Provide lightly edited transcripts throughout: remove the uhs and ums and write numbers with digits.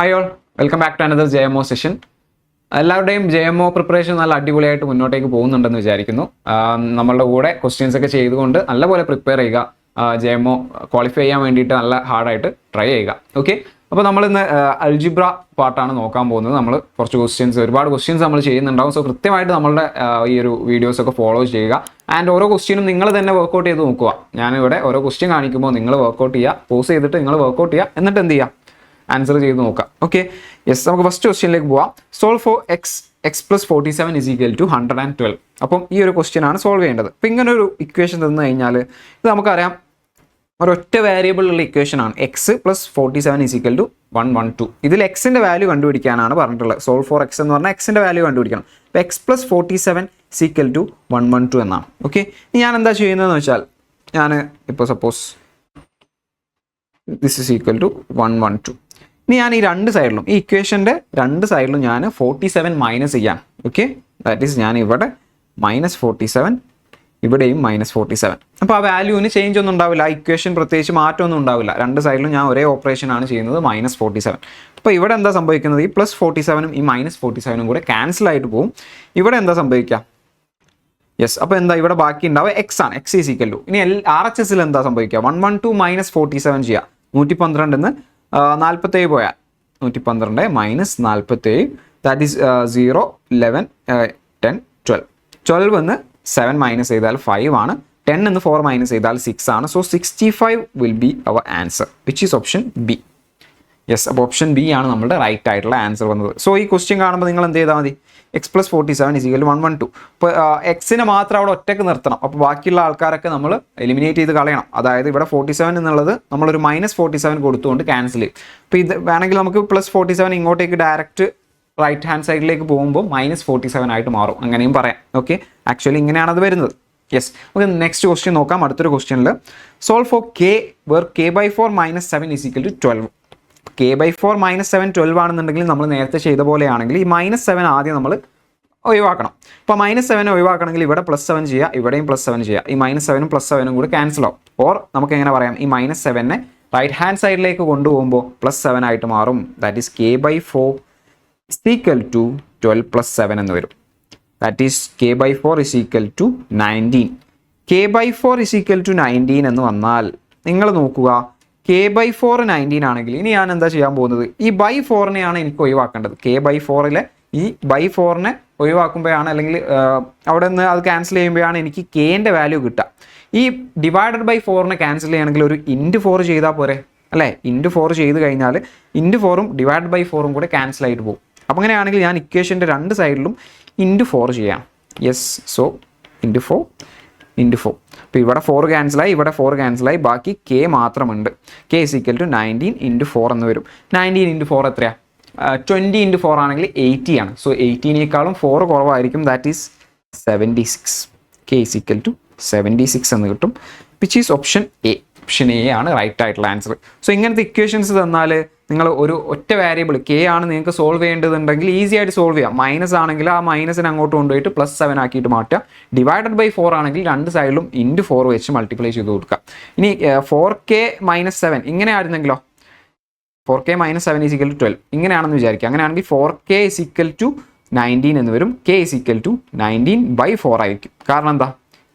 Hi all, welcome back to another JMO session. എല്ലാവരുടെയും JMO preparation നല്ല അടിപൊളിയായിട്ട് മുന്നോട്ടേക്ക് പോകുന്നുണ്ടെന്ന് വിചാരിക്കുന്നു. നമ്മളുടെ കൂടെ ക്വസ്റ്റ്യൻസ് ഒക്കെ ചെയ്തുകൊണ്ട് നല്ലപോലെ പ്രിപ്പയർ ചെയ്യുക. JMO ക്വാളിഫൈ ചെയ്യാൻ വേണ്ടിയിട്ട് നല്ല ഹാർഡായിട്ട് ട്രൈ ചെയ്യുക. ഓക്കെ, അപ്പോൾ നമ്മൾ ഇന്ന് അൽജിബ്ര പാർട്ടാണ് നോക്കാൻ പോകുന്നത്. നമ്മൾ കുറച്ച് ഒരുപാട് ക്വസ്റ്റ്യൻസ് നമ്മൾ ചെയ്യുന്നുണ്ടാവും. സോ കൃത്യമായിട്ട് നമ്മളുടെ ഈ ഒരു വീഡിയോസൊക്കെ ഫോളോ ചെയ്യുക. ആൻഡ് ഓരോ ക്വസ്റ്റ്യനും നിങ്ങൾ തന്നെ വർക്കൗട്ട് ചെയ്ത് നോക്കുക. ഞാനിവിടെ ഓരോ ക്വസ്റ്റ്യൻ കാണിക്കുമ്പോൾ നിങ്ങൾ വർക്കൗട്ട് ചെയ്യുക, പോസ് ചെയ്തിട്ട് നിങ്ങൾ വർക്കൗട്ട് ചെയ്യുക, എന്നിട്ട് എന്ത് ചെയ്യുക, ആൻസർ ചെയ്ത് നോക്കാം. ഓക്കെ, യെസ്, നമുക്ക് ഫസ്റ്റ് ക്വസ്റ്റ്യനിലേക്ക് പോവാം. Solve for x plus 47 is equal to 112. അപ്പം ഈ ഒരു ക്വസ്റ്റ്യൻ ആണ് സോൾവ് ചെയ്യേണ്ടത്. അപ്പം ഇങ്ങനെ ഒരു ഇക്വേഷൻ തന്നു കഴിഞ്ഞാൽ ഇത് നമുക്കറിയാം ഒരൊറ്റ വേരിയബിളുള്ള ഇക്വേഷൻ ആണ്. X plus 47 is equal to 112. ഇതിൽ എക്സിൻ്റെ വാല്യൂ കണ്ടുപിടിക്കാനാണ് പറഞ്ഞിട്ടുള്ളത്. സോൾവ് ഫോർ എക്സ് എന്ന് പറഞ്ഞാൽ എക്സിൻ്റെ വാല്യൂ കണ്ടുപിടിക്കണം. അപ്പോൾ x plus 47 is equal to 112 എന്നാണ്. ഓക്കെ, ഇനി ഞാൻ എന്താ ചെയ്യുന്നതെന്ന് വെച്ചാൽ ഞാൻ ഇപ്പോൾ suppose this is equal to 112. ഇനി ഞാൻ ഈ രണ്ട് സൈഡിലും ഈ ഇക്വേഷൻ്റെ രണ്ട് സൈഡിലും ഞാൻ 47 മൈനസ് ചെയ്യാം. ഓക്കെ, ദാറ്റ് ഈസ് ഞാൻ ഇവിടെ -47, ഇവിടെയും -47. അപ്പോൾ ആ വാല്യൂവിന് ചേഞ്ച് ഒന്നും ഉണ്ടാവില്ല. ആ ഇക്വേഷൻ പ്രത്യേകിച്ച് മാറ്റമൊന്നും ഉണ്ടാവില്ല. രണ്ട് സൈഡിലും ഞാൻ ഒരേ ഓപ്പറേഷനാണ് ചെയ്യുന്നത്, -47. അപ്പോൾ ഇവിടെ എന്താ സംഭവിക്കുന്നത്, ഈ +47ഉം ഈ -47ഉം കൂടെ ക്യാൻസൽ ആയിട്ട് പോകും. ഇവിടെ എന്താ സംഭവിക്കുക, യെസ്, അപ്പോൾ എന്താ ഇവിടെ ബാക്കി ഉണ്ടാവുക എക്സ് ആണ്. എക്സ് ഈസ് ഈക്വൽ ടു, ഇനി RHSൽ എന്താ സംഭവിക്കുക, 112 - 47 ചെയ്യുക. 112 47 പോയാൽ 112 - 47, ദാറ്റ് ഈസ് 0, 11, 10, 12. 12 എന്ന് 7 മൈനസ് ചെയ്താൽ 5 ആണ്. 10 എന്ന് 4 മൈനസ് ചെയ്താൽ 6 ആണ്. So 65 will be our answer, which is option B. Yes, അപ്പോൾ ഓപ്ഷൻ ബി ആണ് നമ്മുടെ റൈറ്റ് ആയിട്ടുള്ള ആൻസർ വന്നത്. സോ ഈ ക്വസ്റ്റ്യൻ കാണുമ്പോൾ നിങ്ങൾ എന്ത് ചെയ്താൽ മതി, x plus 47 is equal to 112. ഇപ്പോൾ എക്സിനെ മാത്രം അവിടെ ഒറ്റയ്ക്ക് നിർത്തണം. അപ്പോൾ ബാക്കിയുള്ള ആൾക്കാരൊക്കെ നമ്മൾ എലിമിനേറ്റ് ചെയ്ത് കളയണം. അതായത് ഇവിടെ 47 എന്നുള്ളത് നമ്മളൊരു -47 കൊടുത്തുകൊണ്ട് ക്യാൻസൽ ചെയ്യും. അപ്പോൾ ഇത് വേണമെങ്കിൽ നമുക്ക് +47 ഇങ്ങോട്ടേക്ക് ഡയറക്റ്റ് റൈറ്റ് ഹാൻഡ് സൈഡിലേക്ക് പോകുമ്പോൾ -47 ആയിട്ട് മാറും, അങ്ങനെയും പറയാം. ഓക്കെ, ആക്ച്വലി ഇങ്ങനെയാണ് അത് വരുന്നത്. യെസ്, നമുക്ക് നെക്സ്റ്റ് ക്വസ്റ്റ്യൻ നോക്കാം. അടുത്തൊരു ക്വസ്റ്റ്യനിൽ solve for k where k/4 - 7 is equal to 12. k/4 - 7 12 ആണെന്നുണ്ടെങ്കിൽ നമ്മൾ നേരത്തെ ചെയ്ത പോലെയാണെങ്കിൽ ഈ -7 ആദ്യം നമ്മൾ ഒഴിവാക്കണം. അപ്പോൾ -7 ഒഴിവാക്കണമെങ്കിൽ ഇവിടെ +7 ചെയ്യുക, ഇവിടെയും +7 ചെയ്യുക. ഈ -7ഉം +7ഉം കൂടി ക്യാൻസൽ ആവും. ഓർ നമുക്ക് എങ്ങനെ പറയാം, ഈ -7നെ റൈറ്റ് ഹാൻഡ് സൈഡിലേക്ക് കൊണ്ടുപോകുമ്പോൾ +7 ആയിട്ട് മാറും. That is k/4 is equal to 12 + 7 എന്ന് വരും. That is k/4 is equal to 19. k/4 is equal to 19 എന്ന് വന്നാൽ നിങ്ങൾ നോക്കുക, k/4 19 ആണെങ്കിൽ ഇനി ഞാൻ എന്താ ചെയ്യാൻ പോകുന്നത്, ഈ /4നെയാണ് എനിക്ക് ഒഴിവാക്കേണ്ടത്. k/4ലെ ഈ /4നെ ഒഴിവാക്കുമ്പോഴാണ്, അല്ലെങ്കിൽ അവിടെ നിന്ന് അത് ക്യാൻസൽ ചെയ്യുമ്പോഴാണ് എനിക്ക് കെൻ്റെ വാല്യൂ കിട്ടുക. ഈ ഡിവൈഡഡ്/4നെ ക്യാൻസൽ ചെയ്യണമെങ്കിൽ ഒരു *4 ചെയ്താൽ പോരെ, അല്ലേ? *4 ചെയ്ത് കഴിഞ്ഞാൽ *4ഉം ഡിവൈഡഡ്/4ഉം കൂടെ ക്യാൻസൽ ആയിട്ട് പോകും. അപ്പോൾ അങ്ങനെയാണെങ്കിൽ ഞാൻ ഇക്വേഷൻ്റെ രണ്ട് സൈഡിലും *4 ചെയ്യാം. Yes, so *4. അപ്പോൾ ഇവിടെ 4 ക്യാൻസലായി, ഇവിടെ 4 ക്യാൻസലായി, ബാക്കി k മാത്രമുണ്ട്. k ഇസ് ഈക്വൽ ടു 19 × 4 എന്ന് വരും. 19 × 4 എത്രയാണ്, 20 × 4 ആണെങ്കിൽ 80 ആണ്. സോ 80നേക്കാളും 4 കുറവായിരിക്കും, that is 76. k is equal to 76 എന്ന് കിട്ടും, which is option A. Option A ആണ് റൈറ്റ് ആയിട്ടുള്ള ആൻസർ. സോ ഇങ്ങനത്തെ ഇക്വേഷൻസ് തന്നാൽ നിങ്ങൾ ഒരു ഒറ്റ വേരിയബിൾ k ആണ് നിങ്ങൾക്ക് സോൾവ് ചെയ്യേണ്ടതുണ്ടെങ്കിൽ ഈസി ആയിട്ട് സോൾവ് ചെയ്യാം. മൈനസ് ആണെങ്കിൽ ആ മൈനസിന് അങ്ങോട്ട് കൊണ്ടുപോയിട്ട് +7 ആക്കിയിട്ട് മാറ്റുക. ഡിവൈഡഡ്/4 ആണെങ്കിൽ രണ്ട് സൈഡിലും *4 വെച്ച് മൾട്ടിപ്ലൈ ചെയ്ത് കൊടുക്കുക. ഇനി 4k - 7 ഇങ്ങനെ ആയിരുന്നെങ്കിലോ, 4k - 7 ഈസ് ഈക്വൽ ടു 12 ഇങ്ങനെയാണെന്ന് വിചാരിക്കുക. അങ്ങനെയാണെങ്കിൽ 4k ഈസ് ഈക്വൽ ടു 19 എന്ന് വരും. k ഈസ് ഈക്വൽ ടു 19/4 ആയിരിക്കും. കാരണം എന്താ,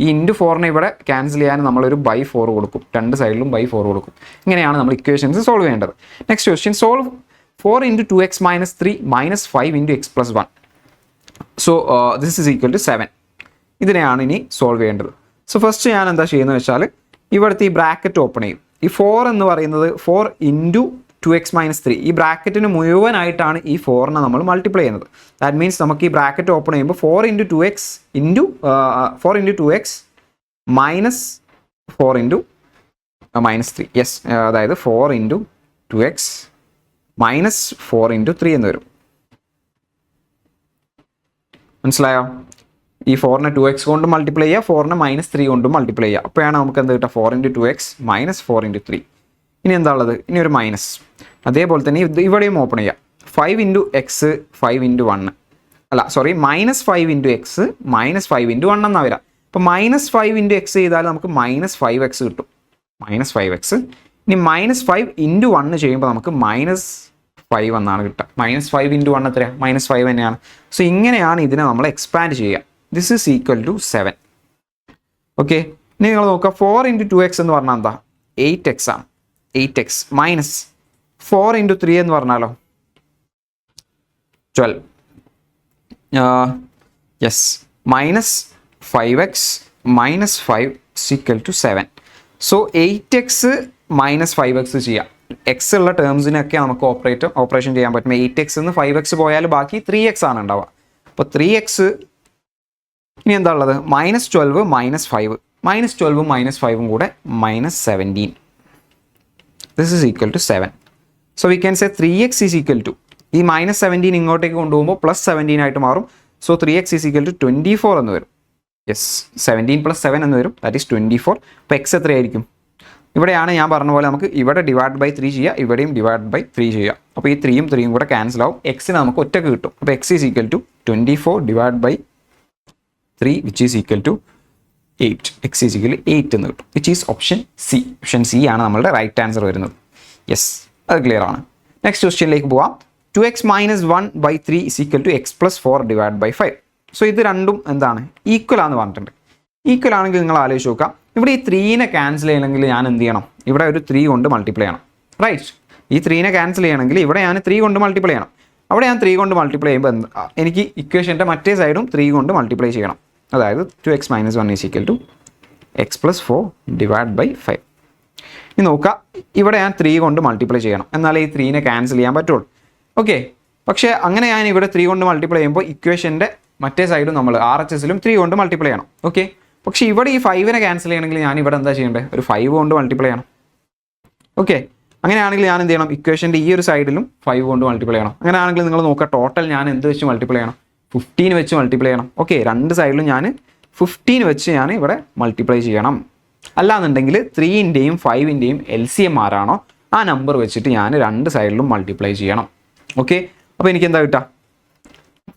ഈ *4നെ ഇവിടെ ക്യാൻസൽ ചെയ്യാൻ നമ്മളൊരു /4 കൊടുക്കും, രണ്ട് സൈഡിലും /4 കൊടുക്കും. ഇങ്ങനെയാണ് നമ്മൾ ഇക്വേഷൻസ് സോൾവ് ചെയ്യേണ്ടത്. Next question, solve 4 × 2x - 3 - 5 × x + 1. So this is equal to 7. ഇതിനെയാണ് ഇനി സോൾവ് ചെയ്യേണ്ടത്. സോ ഫസ്റ്റ് ഞാൻ എന്താ ചെയ്യുന്നത് വെച്ചാൽ ഇവിടുത്തെ ഈ ബ്രാക്കറ്റ് ഓപ്പൺ ചെയ്യും. ഈ 4 എന്ന് പറയുന്നത് 4 × 2x - 3, ഈ ബ്രാക്കറ്റിന് മുഴുവനായിട്ടാണ് ഈ 4നെ നമ്മൾ മൾട്ടിപ്ലൈ ചെയ്യുന്നത്. ദാറ്റ് മീൻസ് നമുക്ക് ഈ ബ്രാക്കറ്റ് ഓപ്പൺ ചെയ്യുമ്പോൾ 4 × 2x - 4 × -3. യെസ്, അതായത് 4 × 2x - 4 × 3 എന്ന് വരും. മനസ്സിലായോ? ഈ 4നെ 2x കൊണ്ട് മൾട്ടിപ്ലൈ ചെയ്യുക, 4നെ -3 കൊണ്ട് മൾട്ടിപ്ലൈ ചെയ്യുക. അപ്പോഴാണ് നമുക്ക് എന്ത് കിട്ടുക, 4 × 2x - 4 × 3. ഇനി എന്താ ഉള്ളത്, ഇനി ഒരു മൈനസ്. അതേപോലെ തന്നെ ഇവിടെയും ഓപ്പൺ ചെയ്യുക. 5 × x 5 × 1 അല്ല, സോറി, -5 × x -5 × 1 എന്നാണ് വരിക. അപ്പോൾ -5 × x ചെയ്താൽ നമുക്ക് -5x കിട്ടും, -5x. ഇനി -5 × 1 ചെയ്യുമ്പോൾ നമുക്ക് 5 എന്നാണ് കിട്ടുക. -5 × 1 എത്രയാണ്? -5 തന്നെയാണ്. സോ ഇങ്ങനെയാണ് ഇതിനെ നമ്മൾ എക്സ്പാൻഡ് ചെയ്യുക. This is equal to 7. Okay, ഇനി നിങ്ങൾ നോക്കുക 4 × 2x എന്ന് പറഞ്ഞാൽ എന്താ? 8x ആണ്. 8x മൈനസ് 4 × 3 എന്ന് പറഞ്ഞാലോ 12. Yes, -5x -5 = 7. So 8x -5x ചെയ്യാം. എക്സ് ഉള്ള ടേംസിനൊക്കെ നമുക്ക് ഓപ്പറേഷൻ ചെയ്യാൻ പറ്റും. 8x നിന്ന് 5x പോയാൽ ബാക്കി 3x ആണ് ഉണ്ടാവുക. അപ്പോൾ 3x ഇനി എന്താ ഉള്ളത്? -12 -5 -12 -5 കൂടെ -17. This is equal to 7. So we can say 3x is equal to, ഈ -17 ഇങ്ങോട്ടേക്ക് കൊണ്ടുപോകുമ്പോൾ +17 ആയിട്ട് മാറും. So 3x is equal to 24 എന്ന് വരും. യെസ്, 17 + 7 എന്ന് വരും, ദാറ്റ് ഈസ് 24. അപ്പോൾ എക്സ് എത്രയായിരിക്കും? ഇവിടെയാണ് ഞാൻ പറഞ്ഞ പോലെ നമുക്ക് ഇവിടെ /3 ചെയ്യുക, ഇവിടെയും /3 ചെയ്യുക. അപ്പോൾ ഈ 3യും 3യും കൂടെ ക്യാൻസൽ ആവും. എക്സിന് നമുക്ക് ഒറ്റക്ക് കിട്ടും. അപ്പോൾ x is equal to 24/3 which is equal to 8. X is equal 8 എന്ന് കിട്ടും, which is option C. Option C ആണ് നമ്മളുടെ റൈറ്റ് ആൻസർ വരുന്നത്. യെസ്, അത് ക്ലിയർ ആണ്. നെക്സ്റ്റ് ക്വസ്റ്റ്യനിലേക്ക് പോവാം. 2x - 1/3 = x + 4/5. സോ ഇത് രണ്ടും എന്താണ്? ഈക്വൽ ആണെന്ന് പറഞ്ഞിട്ടുണ്ട്. ഈക്വൽ ആണെങ്കിൽ നിങ്ങൾ ആലോചിച്ച് നോക്കാം, ഇവിടെ ഈ 3നെ ക്യാൻസൽ ചെയ്യണമെങ്കിൽ ഞാൻ എന്ത് ചെയ്യണം? ഇവിടെ ഒരു 3 കൊണ്ട് മൾട്ടിപ്ലൈ ചെയ്യണം, റൈറ്റ്? ഈ 3നെ ക്യാൻസൽ ചെയ്യണമെങ്കിൽ ഇവിടെ ഞാൻ 3 കൊണ്ട് മൾട്ടിപ്ലൈ ചെയ്യണം. അവിടെ ഞാൻ 3 കൊണ്ട് മൾട്ടിപ്ലൈ ചെയ്യുമ്പോൾ എനിക്ക് ഇക്വേഷൻ്റെ മറ്റേ സൈഡും 3 കൊണ്ട് മൾട്ടിപ്ലൈ ചെയ്യണം. അതായത് 2x - 1 = x + 4/5. ഇനി നോക്കുക, ഇവിടെ ഞാൻ 3 കൊണ്ട് മൾട്ടിപ്ലൈ ചെയ്യണം, എന്നാലേ ഈ 3നെ ക്യാൻസൽ ചെയ്യാൻ പറ്റുള്ളൂ. ഓക്കെ, പക്ഷേ അങ്ങനെ ഞാൻ ഇവിടെ 3 കൊണ്ട് മൾട്ടിപ്ലൈ ചെയ്യുമ്പോൾ ഇക്വേഷൻ്റെ മറ്റേ സൈഡും നമ്മൾ RHSലും 3 കൊണ്ട് മൾട്ടിപ്ലൈ ചെയ്യണം. ഓക്കെ, പക്ഷേ ഇവിടെ ഈ 5നെ ക്യാൻസൽ ചെയ്യണമെങ്കിൽ ഞാൻ ഇവിടെ എന്താ ചെയ്യേണ്ടത്? ഒരു 5 കൊണ്ട് മൾട്ടിപ്ലൈ ചെയ്യണം. ഓക്കെ, അങ്ങനെയാണെങ്കിൽ ഞാൻ എന്ത് ചെയ്യണം? ഇക്വേഷൻ്റെ ഈ ഒരു സൈഡിലും 5 കൊണ്ട് മൾട്ടിപ്ലൈ ചെയ്യണം. അങ്ങനെയാണെങ്കിൽ നിങ്ങൾ നോക്കുക, ടോട്ടൽ ഞാൻ എന്ത് വെച്ച് മൾട്ടിപ്ലൈ ചെയ്യണം? 15 വെച്ച് മൾട്ടിപ്ലൈ ചെയ്യണം. ഓക്കെ, രണ്ട് സൈഡിലും ഞാൻ 15 വെച്ച് ഞാൻ ഇവിടെ മൾട്ടിപ്ലൈ ചെയ്യണം. അല്ലാന്നുണ്ടെങ്കിൽ 3ൻ്റെയും 5ൻ്റെയും LCM ആരാണോ ആ നമ്പർ വെച്ചിട്ട് ഞാൻ രണ്ട് സൈഡിലും മൾട്ടിപ്ലൈ ചെയ്യണം. ഓക്കെ, അപ്പോൾ എനിക്ക് എന്താ കിട്ടുക?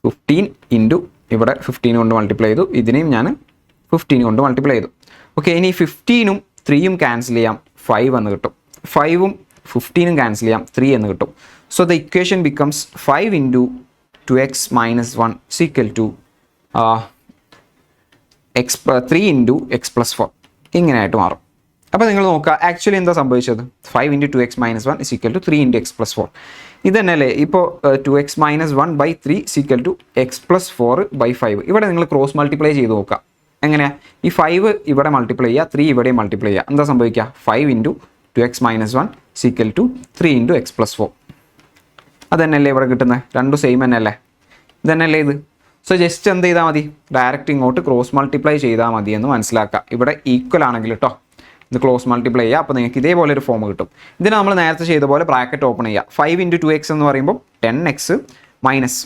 15 × ഇവിടെ 15 കൊണ്ട് മൾട്ടിപ്ലൈ ചെയ്തു, ഇതിനെയും ഞാൻ 15 കൊണ്ട് മൾട്ടിപ്ലൈ ചെയ്തു. ഓക്കെ, ഇനി 15ഉം 3യും ക്യാൻസൽ ചെയ്യാം, 5 എന്ന് കിട്ടും. 5ഉം 15ഉം ക്യാൻസൽ ചെയ്യാം, 3 എന്ന് കിട്ടും. So the equation becomes 5 × 2x - 1 = 3 × x + 4 ഇങ്ങനെയായിട്ട് മാറും. അപ്പോൾ നിങ്ങൾ നോക്കുക, ആക്ച്വലി എന്താ സംഭവിച്ചത്? 5 × 2x - 1 = 3 × x + 4. ഇത് തന്നെയല്ലേ ഇപ്പോൾ 2x - 1/3 = x + 4/5. ഇവിടെ നിങ്ങൾ ക്രോസ് മൾട്ടിപ്ലൈ ചെയ്ത് നോക്കുക. എങ്ങനെയാണ്? ഈ 5 ഇവിടെ മൾട്ടിപ്ലൈ ചെയ്യുക, 3 ഇവിടെ മൾട്ടിപ്ലൈ ചെയ്യുക. എന്താ സംഭവിക്കുക? 5 × 2x - 1 = 3 × x + 4. അത് തന്നെയല്ലേ ഇവിടെ കിട്ടുന്നത്? രണ്ടും സെയിം തന്നെയല്ലേ? ഇത് തന്നെയല്ലേ ഇത്? സോ ജസ്റ്റ് എന്ത് ചെയ്താൽ മതി? ഡയറക്റ്റ് ഇങ്ങോട്ട് ക്രോസ് മൾട്ടിപ്ലൈ ചെയ്താൽ മതി എന്ന് മനസ്സിലാക്കുക. ഇവിടെ ഈക്വൽ ആണെങ്കിൽ കേട്ടോ, ഇത് ക്ലോസ് മൾട്ടിപ്ലൈ ചെയ്യുക, അപ്പോൾ നിങ്ങൾക്ക് ഇതേപോലെ ഒരു ഫോം കിട്ടും. ഇതിന് നമ്മൾ നേരത്തെ ചെയ്ത പോലെ ബ്രാക്കറ്റ് ഓപ്പൺ ചെയ്യുക. 5 × 2x എന്ന് പറയുമ്പോൾ 10x മൈനസ്